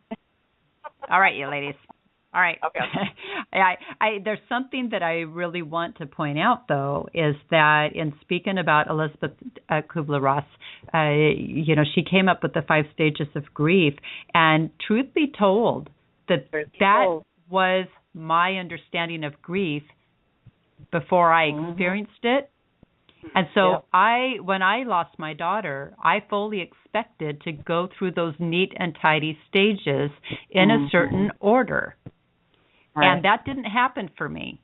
All right, you ladies. All right. Okay. There's something that I really want to point out, though, is that in speaking about Elizabeth Kubler-Ross, you know, she came up with the 5 stages of grief, and truth be told, that was my understanding of grief before I experienced it. And so when I lost my daughter, I fully expected to go through those neat and tidy stages in a certain order. Right. And that didn't happen for me.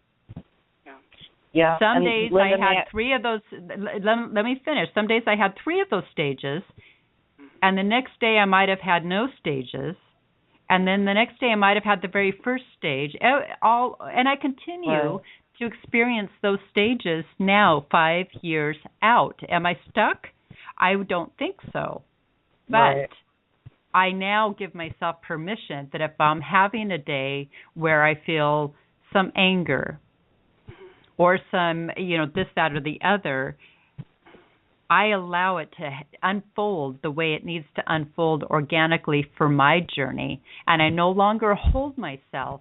Yeah. Some days I had 3 of those. Let me finish. Some days I had 3 of those stages, and the next day I might have had no stages, and then the next day I might have had the very first stage. And I continue to experience those stages now, 5 years out. Am I stuck? I don't think so. But I now give myself permission that if I'm having a day where I feel some anger or some, you know, this, that, or the other, I allow it to unfold the way it needs to unfold organically for my journey. And I no longer hold myself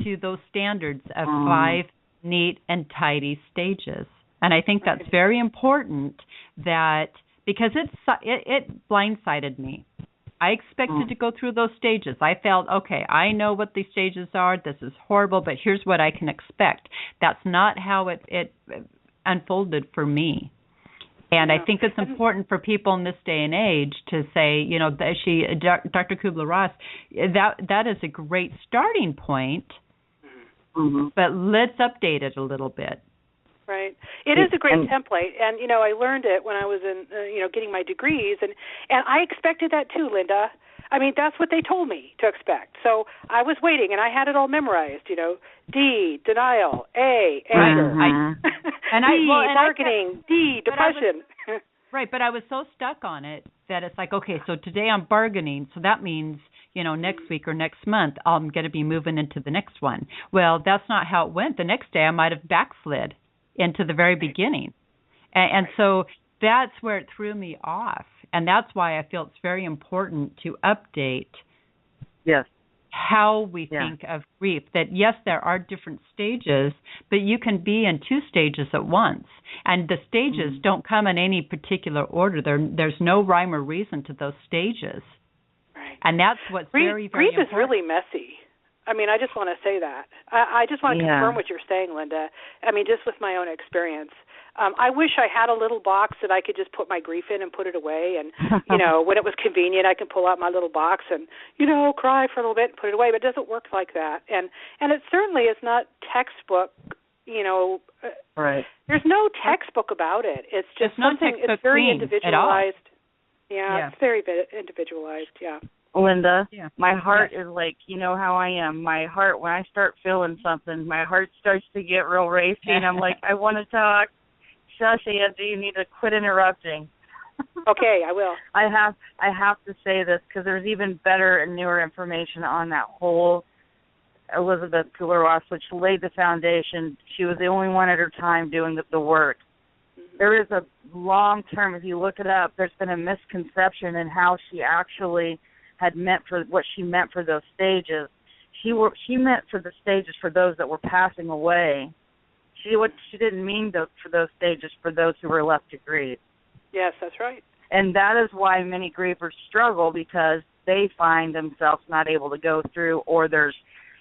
to those standards of 5 neat and tidy stages. And I think that's very important, that because it blindsided me. I expected to go through those stages. I felt, okay, I know what these stages are. This is horrible, but here's what I can expect. That's not how it unfolded for me. And I think it's important for people in this day and age to say, you know, Dr. Kubler-Ross, that is a great starting point, but let's update it a little bit. Right. It is a great template, and, you know, I learned it when I was in, getting my degrees, and I expected that too, Linda. I mean, that's what they told me to expect. So I was waiting, and I had it all memorized, you know, D, denial, A, anger, bargaining, D, depression. But I was so stuck on it that it's like, okay, so today I'm bargaining, so that means, you know, next week or next month I'm going to be moving into the next one. Well, that's not how it went. The next day I might have backslid into the very beginning. And so that's where it threw me off. And that's why I feel it's very important to update how we think of grief. That, yes, there are different stages, but you can be in 2 stages at once. And the stages don't come in any particular order. There's no rhyme or reason to those stages. Right. And that's what's very, very important. Grief is really messy. I mean, I just want to say that. I just want to confirm what you're saying, Linda. I mean, just with my own experience. I wish I had a little box that I could just put my grief in and put it away. And, you know, when it was convenient, I could pull out my little box and, you know, cry for a little bit and put it away. But it doesn't work like that. And it certainly is not textbook, you know. Right. There's no textbook about it. It's just something, it's very individualized. Yeah, it's very individualized, Linda, my heart is like, you know how I am. My heart, when I start feeling something, my heart starts to get real racy, and I'm like, I want to talk. Shush, Angie, you need to quit interrupting. Okay, I will. I have to say this because there's even better and newer information on that whole Elizabeth Kubler-Ross, which laid the foundation. She was the only one at her time doing the work. There is a long-term, if you look it up, there's been a misconception in how she actually had meant for what she meant for those stages. She meant for the stages for those that were passing away. She didn't mean for those stages for those who were left to grieve. Yes, that's right. And that is why many grievers struggle, because they find themselves not able to go through, or there's,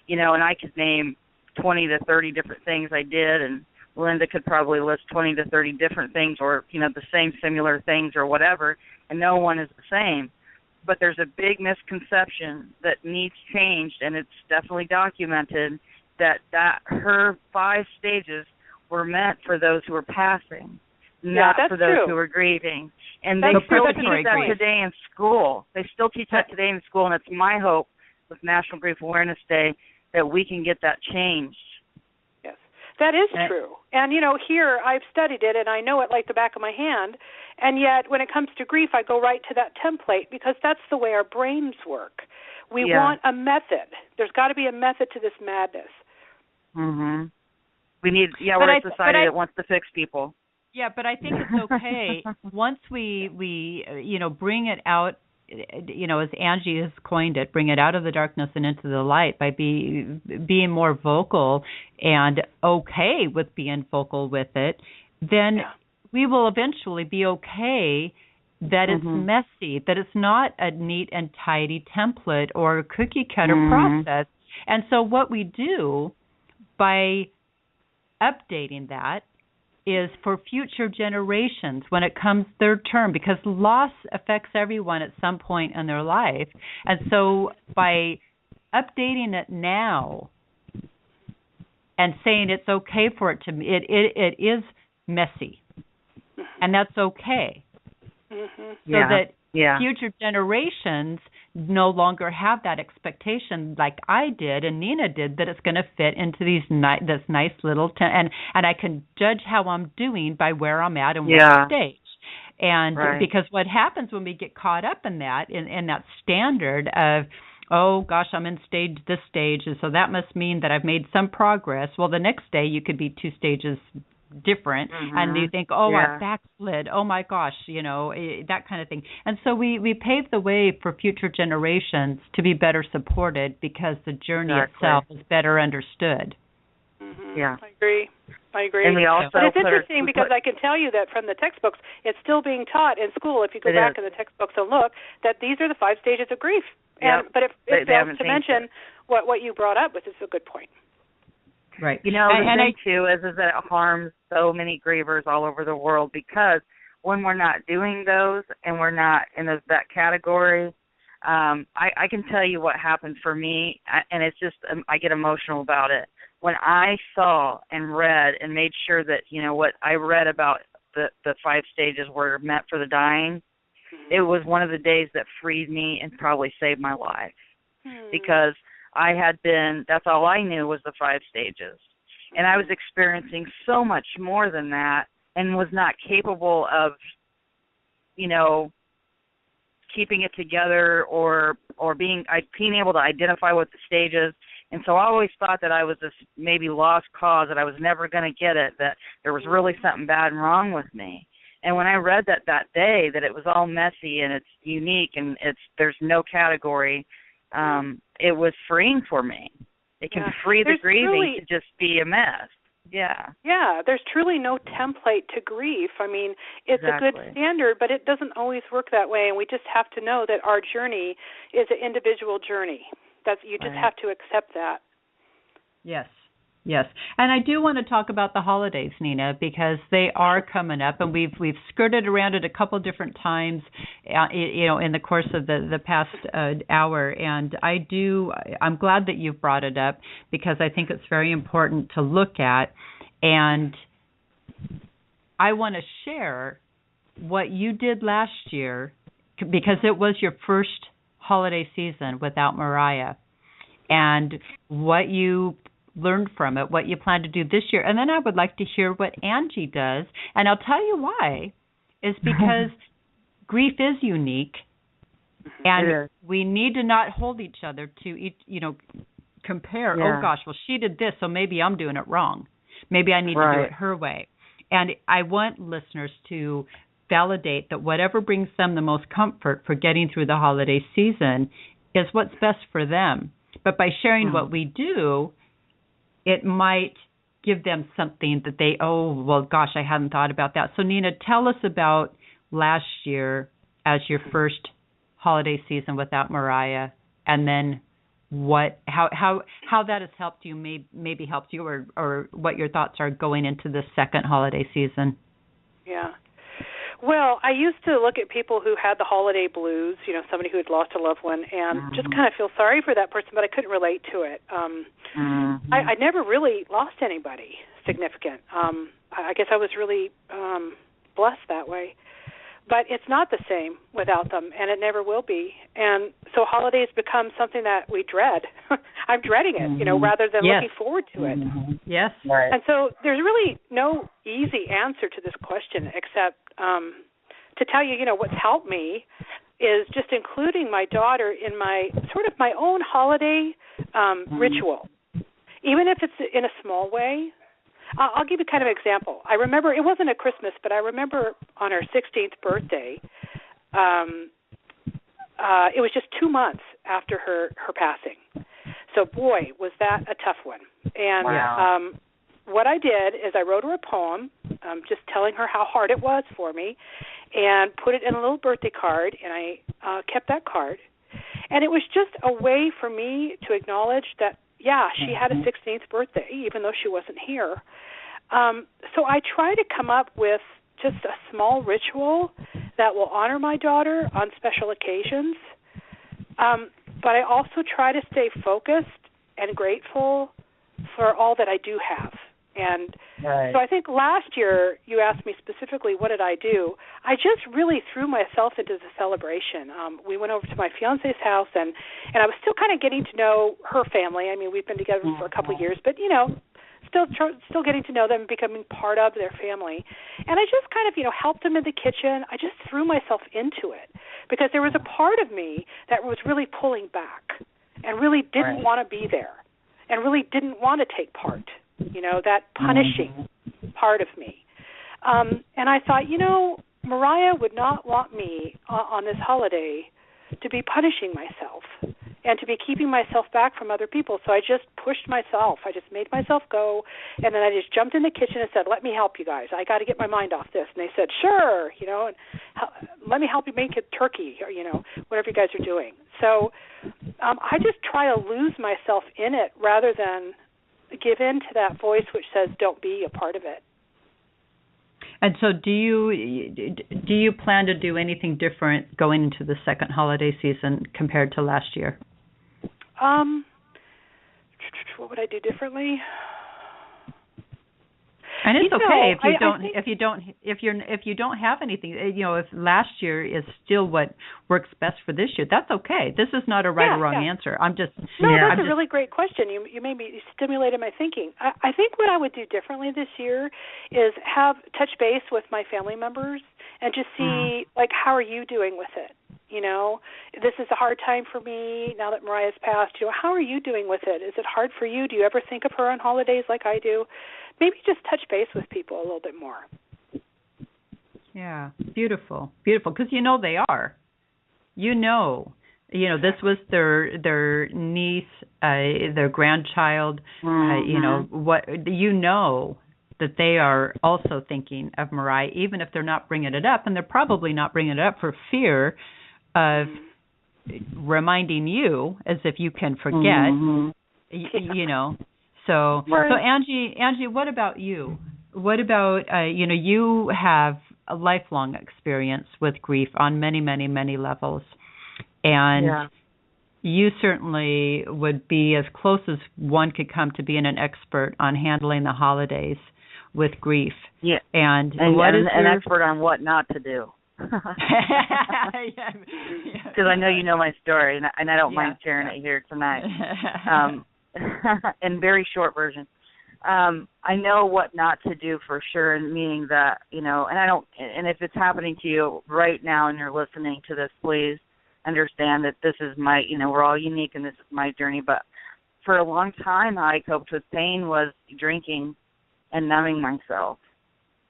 you know, and I could name 20 to 30 different things I did, and Linda could probably list 20 to 30 different things, or, you know, the same similar things or whatever, and no one is the same. But there's a big misconception that needs changed, and it's definitely documented, that her 5 stages were meant for those who were passing, not for those who were grieving. And they still teach that today in school. They still teach that today in school, and it's my hope with National Grief Awareness Day that we can get that changed. Yes. That is true. And, here I've studied it and I know it like the back of my hand. And yet when it comes to grief, I go right to that template because that's the way our brains work. We want a method. There's got to be a method to this madness. Mm-hmm. We need, we're a society that wants to fix people. Yeah, but I think it's okay once we bring it out, as Angie has coined it, bring it out of the darkness and into the light by being more vocal and okay with being vocal with it, then we will eventually be okay that it's messy, that it's not a neat and tidy template or a cookie cutter process. And so what we do by updating that is for future generations when it comes their turn, because loss affects everyone at some point in their life. And so by updating it now and saying it's okay for it to, it is messy, and that's okay. So that future generations no longer have that expectation like I did and Nina did, that it's going to fit into this nice little and I can judge how I'm doing by where I'm at and what stage. And because what happens when we get caught up in that in that standard of, oh gosh, I'm in this stage, and so that must mean that I've made some progress. Well, the next day you could be 2 stages different, and you think, oh, I backslid, oh my gosh, that kind of thing. And so we pave the way for future generations to be better supported because the journey itself is better understood. Yeah, I agree. And we also but it's interesting because I can tell you that from the textbooks, it's still being taught in school. If you go back in the textbooks and look, that these are the 5 stages of grief. But if it fails to mention what you brought up, which is a good point. Right. The thing, too, is that it harms so many grievers all over the world because when we're not doing those and we're not in that category, I can tell you what happened for me, and it's just I get emotional about it. When I saw and read and made sure that, what I read about the 5 stages were meant for the dying, it was one of the days that freed me and probably saved my life because I had been, that's all I knew was the 5 stages. And I was experiencing so much more than that and was not capable of, keeping it together or being able to identify what the stages. And so I always thought that I was this maybe lost cause, that I was never going to get it, that there was really something bad and wrong with me. And when I read that day, that it was all messy and it's unique and there's no category, it was freeing for me. It can free the grieving to just be a mess. Yeah, there's truly no template to grief. I mean, it's a good standard, but it doesn't always work that way, and we just have to know that our journey is an individual journey. You just have to accept that. Yes. And I do want to talk about the holidays, Nina, because they are coming up, and we've skirted around it a couple different times, in the course of the past hour. And I'm glad that you've brought it up because I think it's very important to look at. And I want to share what you did last year because it was your first holiday season without Mariah, and what you learned from it, what you plan to do this year. And then I would like to hear what Angie does. And I'll tell you why. Is because grief is unique, and we need to not hold each other to, compare. Yeah. Oh, gosh, well, she did this, so maybe I'm doing it wrong. Maybe I need to do it her way. And I want listeners to validate that whatever brings them the most comfort for getting through the holiday season is what's best for them. But by sharing what we do, it might give them something that they, I hadn't thought about that. So, Nina, tell us about last year as your first holiday season without Mariah, and then how that has helped you, maybe helped you, or what your thoughts are going into the second holiday season. Yeah. Well, I used to look at people who had the holiday blues, somebody who had lost a loved one, and just kind of feel sorry for that person, but I couldn't relate to it. I never really lost anybody significant. I guess I was really blessed that way. but it's not the same without them, and it never will be. And so holidays become something that we dread. I'm dreading it, rather than looking forward to it. Yes. Right. And so there's really no easy answer to this question except to tell you, what's helped me is just including my daughter in my sort of my own holiday ritual, even if it's in a small way. I'll give you kind of an example. I remember, it wasn't at Christmas, but I remember on her 16th birthday, it was just 2 months after her passing. So, boy, was that a tough one. And what I did is I wrote her a poem just telling her how hard it was for me and put it in a little birthday card, and I kept that card. And it was just a way for me to acknowledge that, she had a 16th birthday, even though she wasn't here. So I try to come up with just a small ritual that will honor my daughter on special occasions. But I also try to stay focused and grateful for all that I do have. And so I think last year you asked me specifically what did I do. I just really threw myself into the celebration. We went over to my fiance's house, and I was still kind of getting to know her family. I mean, we've been together for a couple of years, but, still getting to know them and becoming part of their family. And I just kind of, helped them in the kitchen. I just threw myself into it because there was a part of me that was really pulling back and really didn't want to be there and really didn't want to take part. That punishing part of me. And I thought, Mariah would not want me on this holiday to be punishing myself and to be keeping myself back from other people. So I just pushed myself. I just made myself go, and then I just jumped in the kitchen and said, let me help you guys. I got to get my mind off this. And they said, sure, and let me help you make a turkey or, whatever you guys are doing. So I just try to lose myself in it rather than give in to that voice which says don't be a part of it. And so do you plan to do anything different going into the second holiday season compared to last year? What would I do differently? And it's okay if you don't have anything. If last year is still what works best for this year, that's okay. This is not a right or wrong answer. That's a really great question. You made me stimulated my thinking. I think what I would do differently this year is touch base with my family members and just see how are you doing with it. This is a hard time for me now that Mariah's passed. How are you doing with it? Is it hard for you? Do you ever think of her on holidays like I do? Maybe just touch base with people a little bit more. Yeah, beautiful, because they are. This was their niece, their grandchild. What that they are also thinking of Mariah, even if they're not bringing it up, and they're probably not bringing it up for fear of reminding you, as if you can forget. So Angie, what about you? What about you have a lifelong experience with grief on many, many, many levels, and you certainly would be as close as one could come to being an expert on handling the holidays with grief. Yeah, and what is an expert on what not to do. Because I know you know my story, and I don't mind sharing it here tonight. In very short version, I know what not to do for sure, and meaning that and I don't. And if it's happening to you right now, and you're listening to this, please understand that this is my. We're all unique, and this is my journey. But for a long time, how I coped with pain was drinking and numbing myself,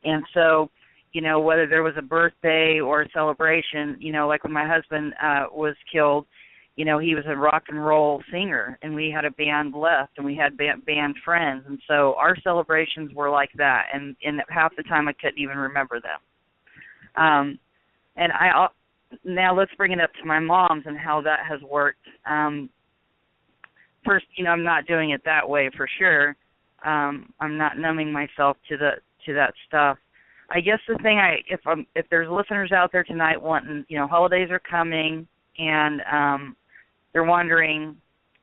and so. Whether there was a birthday or a celebration, like when my husband was killed, he was a rock and roll singer, and we had a band left, and we had band friends, and so our celebrations were like that, and half the time I couldn't even remember them. And now let's bring it up to my mom's and how that has worked. First, I'm not doing it that way for sure. I'm not numbing myself to that stuff. I guess the thing if there's listeners out there tonight wanting, holidays are coming and they're wondering,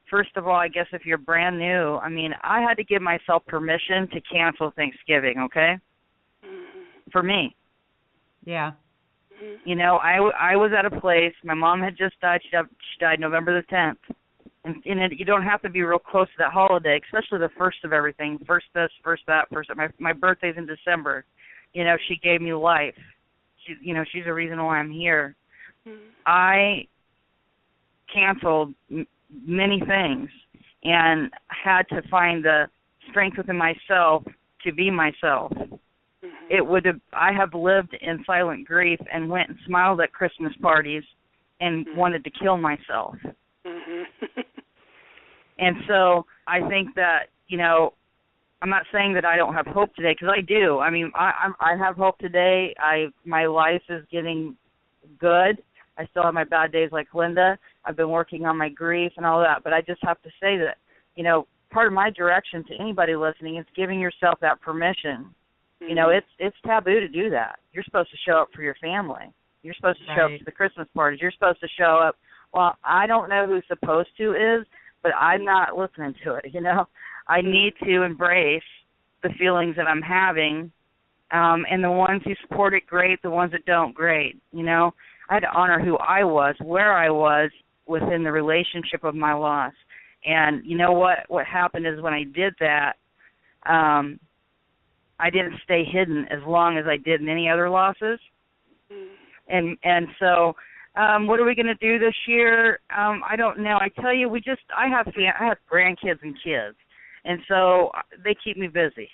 first of all, I guess if you're brand new, I had to give myself permission to cancel Thanksgiving, okay? For me. Yeah. You know, I was at a place. My mom had just died. She died November the 10th. And you don't have to be real close to that holiday, especially the first of everything. First this, first that, first that. My birthday's in December. You know, she gave me life. She's the reason why I'm here. I canceled many things and had to find the strength within myself to be myself. I have lived in silent grief and went and smiled at Christmas parties and wanted to kill myself. And so I think that, you know, I'm not saying that I don't have hope today, because I do. I mean, I have hope today. My life is getting good. I still have my bad days like Linda. I've been working on my grief and all that. But I just have to say that, you know, part of my direction to anybody listening is giving yourself that permission. You know, it's taboo to do that. You're supposed to show up for your family. You're supposed to show up to the Christmas parties. You're supposed to show up. Well, I don't know who's supposed to is, but I'm not listening to it, you know. I need to embrace the feelings that I'm having, and the ones who support it, great. The ones that don't, great. You know, I had to honor who I was, where I was within the relationship of my loss. And you know what happened is when I did that, I didn't stay hidden as long as I did in any other losses. And so what are we going to do this year? I don't know. I tell you, I have grandkids and kids, and so they keep me busy.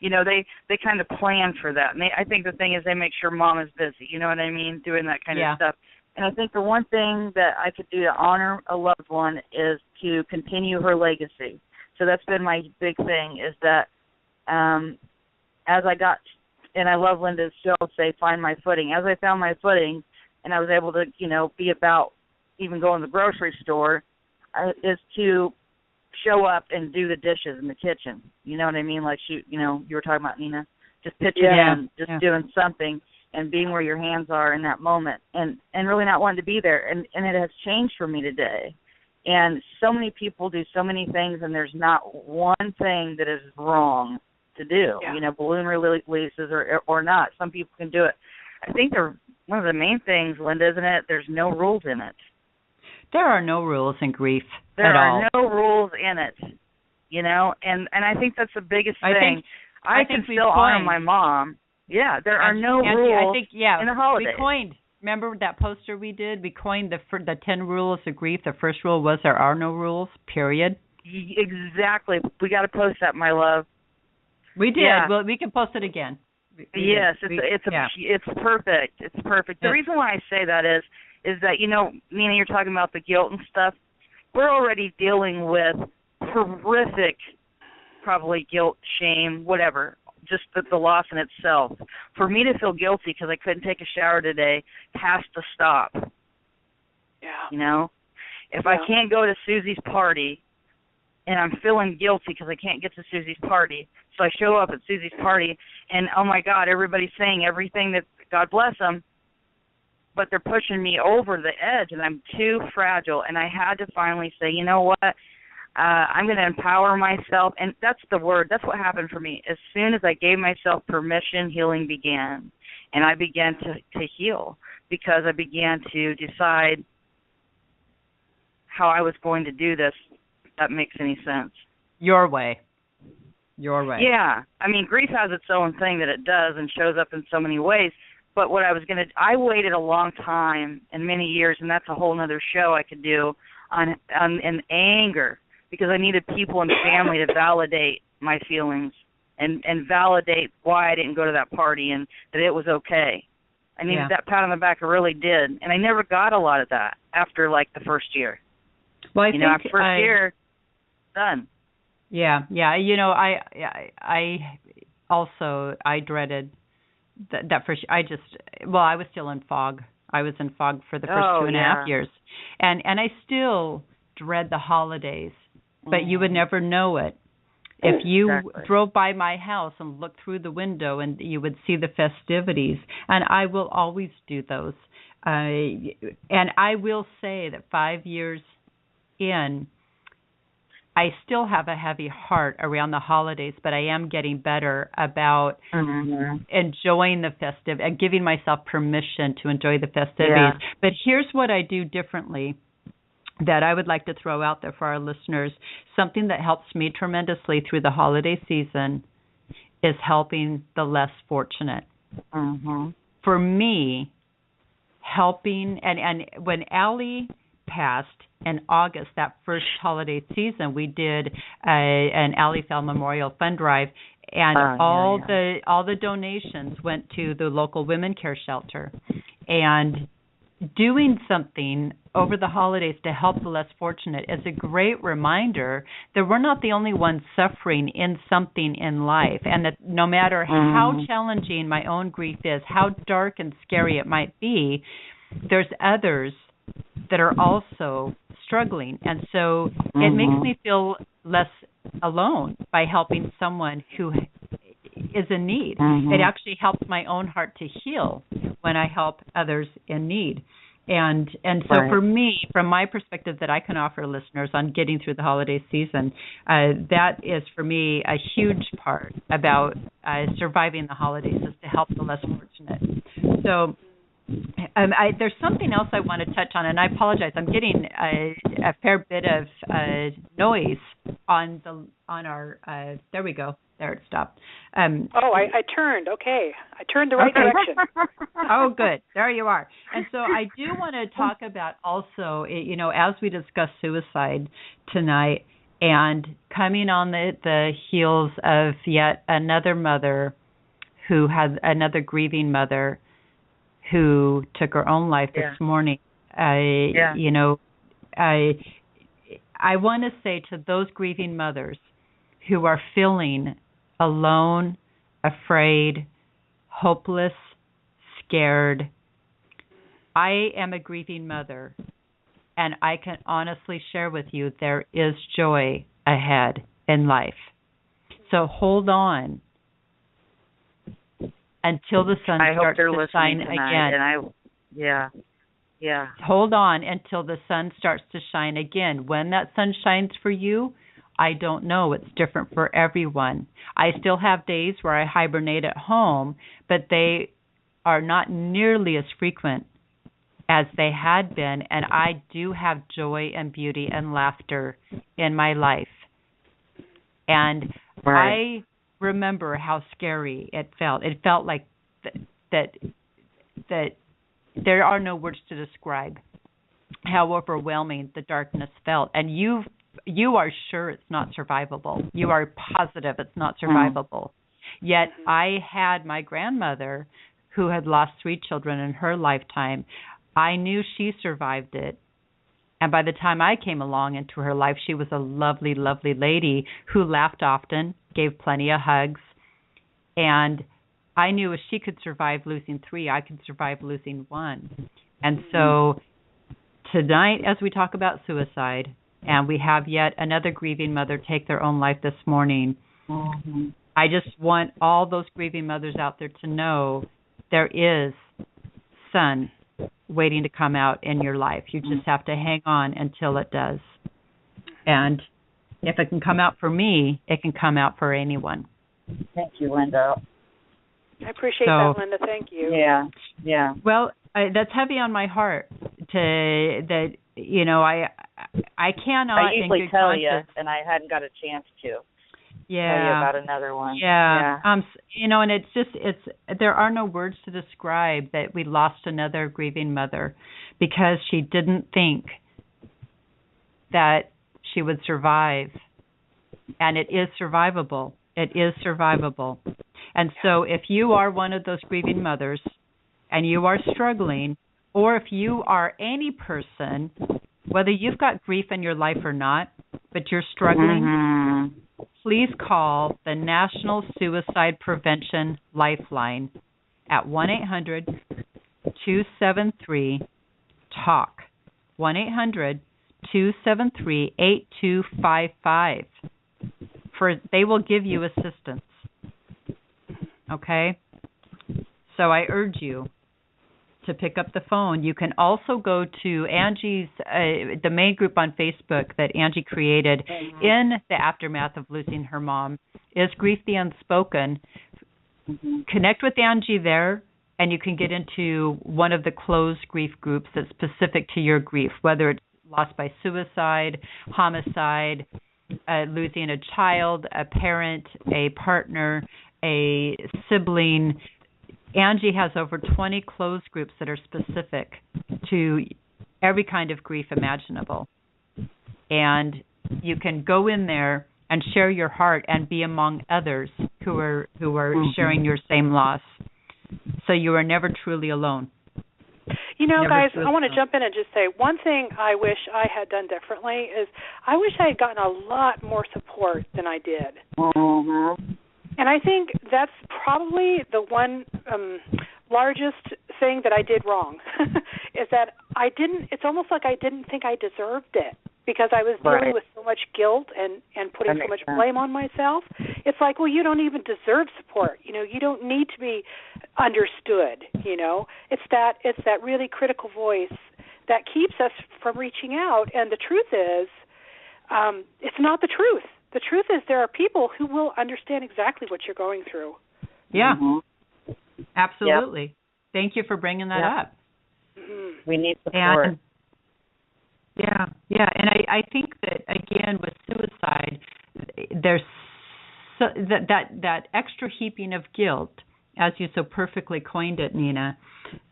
You know, they kind of plan for that. And I think the thing is they make sure Mom is busy, you know what I mean, doing that kind of stuff. And I think the one thing that I could do to honor a loved one is to continue her legacy. So that's been my big thing, is that as I got, and I love Linda's show, say, find my footing. As I found my footing and I was able to, you know, be about even going to the grocery store, is to show up and do the dishes in the kitchen. You know what I mean? Like, you were talking about, Nina. Just pitching in, doing something and being where your hands are in that moment, and really not wanting to be there. And it has changed for me today. And so many people do so many things, and there's not one thing that is wrong to do. You know, balloon releases or not. Some people can do it. I think one of the main things, Linda, isn't it? There's no rules in it. There are no rules in grief at all. There are no rules in it, you know, and I think that's the biggest thing. I can still honor my mom. Yeah, there are no rules in the holidays. We coined, remember that poster we did? We coined the 10 rules of grief. The first rule was there are no rules, period. Exactly. We got to post that, my love. We did. Yeah. Well, we can post it again. Yes, it's perfect. It's perfect. The reason why I say that is that, you know, Nina, you're talking about the guilt and stuff. We're already dealing with horrific, probably guilt, shame, whatever, just the loss in itself. For me to feel guilty because I couldn't take a shower today has to stop. Yeah. You know? If I can't go to Susie's party and I'm feeling guilty because I can't get to Susie's party, so I show up at Susie's party and, oh, my God, everybody's saying everything that, God bless them, but they're pushing me over the edge, and I'm too fragile. And I had to finally say, you know what, I'm going to empower myself. And that's the word. That's what happened for me. As soon as I gave myself permission, healing began. And I began to heal because I began to decide how I was going to do this, if that makes any sense. Your way. Yeah. I mean, grief has its own thing that it does and shows up in so many ways. But what I waited a long time and many years, and that's a whole other show I could do on anger, because I needed people and family to validate my feelings and validate why I didn't go to that party and that it was okay. I needed that pat on the back. I really did. And I never got a lot of that after, like, the first year. Well, I think after first year, done. Yeah. You know, I dreaded that first. I was still in fog. I was in fog for the first 2.5 years, and I still dread the holidays. But you would never know it if you drove by my house and looked through the window, and you would see the festivities. And I will always do those. And I will say that 5 years in, I still have a heavy heart around the holidays, but I am getting better about enjoying the festive and giving myself permission to enjoy the festivities. Yeah. But here's what I do differently that I would like to throw out there for our listeners. Something that helps me tremendously through the holiday season is helping the less fortunate. For me, helping, and when Allie passed in August, that first holiday season, we did an Allie Fell Memorial Fund Drive, and all the donations went to the local women care shelter. And doing something over the holidays to help the less fortunate is a great reminder that we're not the only ones suffering in something in life, and that no matter how challenging my own grief is, how dark and scary it might be, there's others that are also struggling. And so it makes me feel less alone by helping someone who is in need. It actually helps my own heart to heal when I help others in need. And so for me, from my perspective that I can offer listeners on getting through the holiday season, that is for me a huge part about surviving the holidays, is to help the less fortunate. So there's something else I want to touch on, and I apologize. I'm getting a fair bit of noise on our. There we go. There, it stopped. I turned. Okay, I turned the right direction. Oh, good. There you are. And so I do want to talk about also, as we discuss suicide tonight, and coming on the heels of yet another mother who had another grieving mother who took her own life this morning. I want to say to those grieving mothers who are feeling alone, afraid, hopeless, scared. I am a grieving mother, and I can honestly share with you there is joy ahead in life. So hold on until the sun starts to shine again. Hold on until the sun starts to shine again. When that sun shines for you, I don't know. It's different for everyone. I still have days where I hibernate at home, but they are not nearly as frequent as they had been, and I do have joy and beauty and laughter in my life. And I remember how scary it felt. It felt like that there are no words to describe how overwhelming the darkness felt. And you are sure it's not survivable. You are positive it's not survivable. Yet I had my grandmother who had lost 3 children in her lifetime. I knew she survived it. And by the time I came along into her life, she was a lovely, lovely lady who laughed often, gave plenty of hugs. And I knew if she could survive losing 3, I could survive losing 1. And so tonight, as we talk about suicide, and we have yet another grieving mother take their own life this morning, I just want all those grieving mothers out there to know there is sun waiting to come out in your life. You just have to hang on until it does. And if it can come out for me, it can come out for anyone. Thank you, Linda. I appreciate that, Linda. Thank you. Yeah. Well, that's heavy on my heart. I cannot. I usually tell you, and I hadn't got a chance to. Tell you about another one. And it's there are no words to describe that we lost another grieving mother because she didn't think that she would survive. And it is survivable. It is survivable. And so if you are one of those grieving mothers and you are struggling, or if you are any person, whether you've got grief in your life or not, but you're struggling, please call the National Suicide Prevention Lifeline at 1-800-273-TALK, 1-800-273-8255. They will give you assistance. Okay? So I urge you to pick up the phone, you can also go to Angie's, the main group on Facebook that Angie created in the aftermath of losing her mom is Grief the Unspoken. Connect with Angie there, and you can get into one of the closed grief groups that's specific to your grief, whether it's loss by suicide, homicide, losing a child, a parent, a partner, a sibling. Angie has over 20 closed groups that are specific to every kind of grief imaginable. And you can go in there and share your heart and be among others who are sharing your same loss. So you are never truly alone. You know, guys, I want to jump in and just say one thing I wish I had done differently is I wish I had gotten a lot more support than I did. And I think that's probably the one largest thing that I did wrong is that it's almost like I didn't think I deserved it because I was dealing with so much guilt and putting so much blame on myself. It's like, well, you don't even deserve support. You know, you don't need to be understood, you know. It's that really critical voice that keeps us from reaching out. And the truth is, it's not the truth. The truth is there are people who will understand exactly what you're going through. Yeah, absolutely. Yep. Thank you for bringing that up. We need support. And, and I think that, again, with suicide, there's that extra heaping of guilt, as you so perfectly coined it, Nina.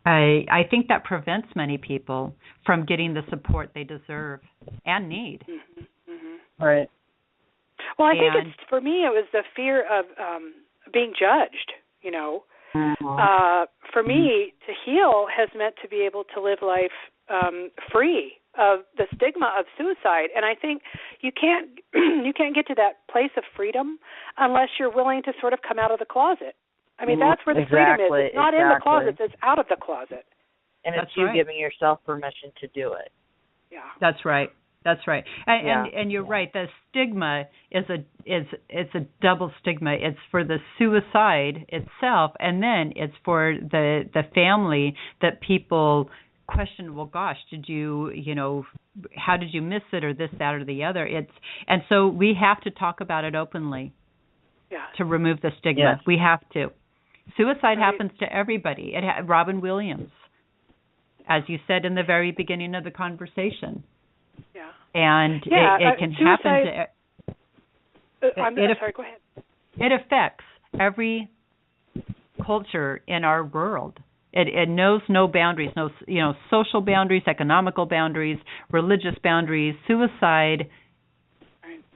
I think that prevents many people from getting the support they deserve and need. Right. Well, I think for me, it was the fear of being judged, you know. For me, to heal has meant to be able to live life free of the stigma of suicide. And I think you can't get to that place of freedom unless you're willing to sort of come out of the closet. I mean, that's where the freedom is. It's not in the closet, it's out of the closet. And it's you giving yourself permission to do it. Yeah. That's right. That's right. And you're right. The stigma is a double stigma. It's for the suicide itself, and then it's for the family that people question, well, gosh, how did you miss it, or this, that, or the other? And so we have to talk about it openly to remove the stigma. Yes. We have to. Suicide happens to everybody. Robin Williams, as you said in the very beginning of the conversation. Yeah. And it can happen to... I'm sorry, go ahead. It affects every culture in our world. It knows no boundaries, no social boundaries, economical boundaries, religious boundaries. Suicide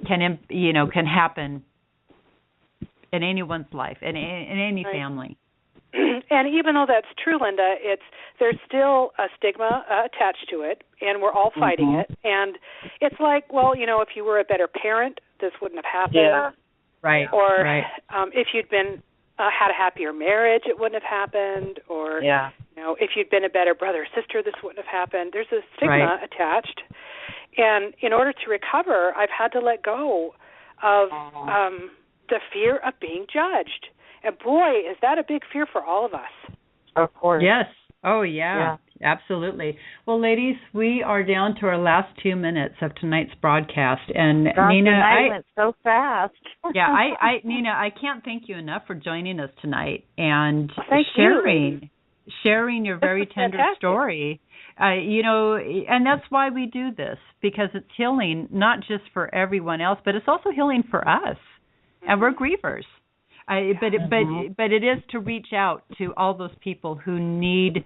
can happen in anyone's life, in any family. And even though that's true, Linda, there's still a stigma attached to it, and we're all fighting it. And it's like, well, if you were a better parent, this wouldn't have happened. Yeah. Right. Or if you'd been had a happier marriage, it wouldn't have happened. Or if you'd been a better brother or sister, this wouldn't have happened. There's a stigma attached. And in order to recover, I've had to let go of the fear of being judged. And boy, is that a big fear for all of us. Of course. Yes. Oh, yeah. Absolutely. Well, ladies, we are down to our last 2 minutes of tonight's broadcast. And Nina, I went so fast. Nina, I can't thank you enough for joining us tonight and sharing your very tender story. And that's why we do this, because it's healing not just for everyone else, but it's also healing for us. And we're grievers. But it is to reach out to all those people who need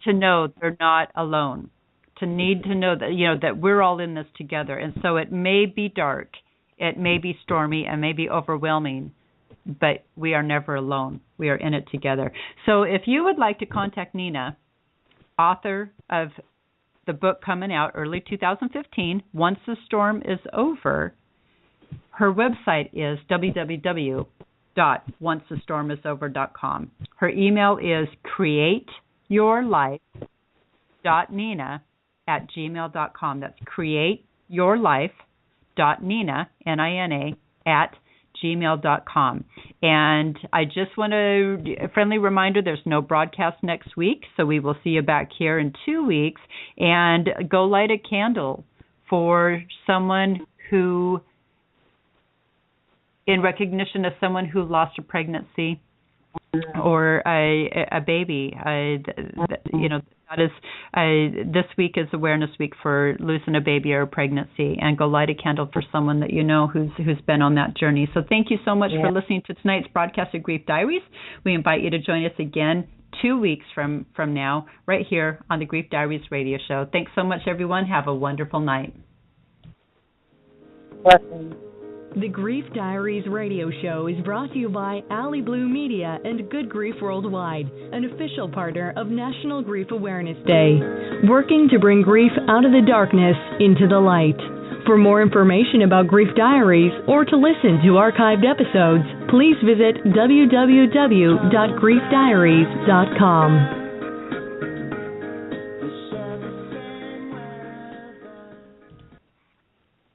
to know they're not alone, to need to know that that we're all in this together. And so it may be dark, it may be stormy, and may be overwhelming, but we are never alone. We are in it together. So if you would like to contact Nina, author of the book coming out early 2015, Once the Storm is Over, her website is www.oncethestormisover.com. Her email is createyourlife.nina@gmail.com. That's createyourlife.nina, Nina, gmail.com. And I just want a friendly reminder, there's no broadcast next week, so we will see you back here in 2 weeks. And go light a candle for someone who, in recognition of someone who lost a pregnancy or a baby. That is, this week is Awareness Week for losing a baby or a pregnancy, and go light a candle for someone that you know who's been on that journey. So thank you so much for listening to tonight's broadcast of Grief Diaries. We invite you to join us again 2 weeks from now, right here on the Grief Diaries radio show. Thanks so much, everyone. Have a wonderful night. Blessings. The Grief Diaries radio show is brought to you by Alley Blue Media and Good Grief Worldwide, an official partner of National Grief Awareness Day, working to bring grief out of the darkness into the light. For more information about Grief Diaries or to listen to archived episodes, please visit www.griefdiaries.com.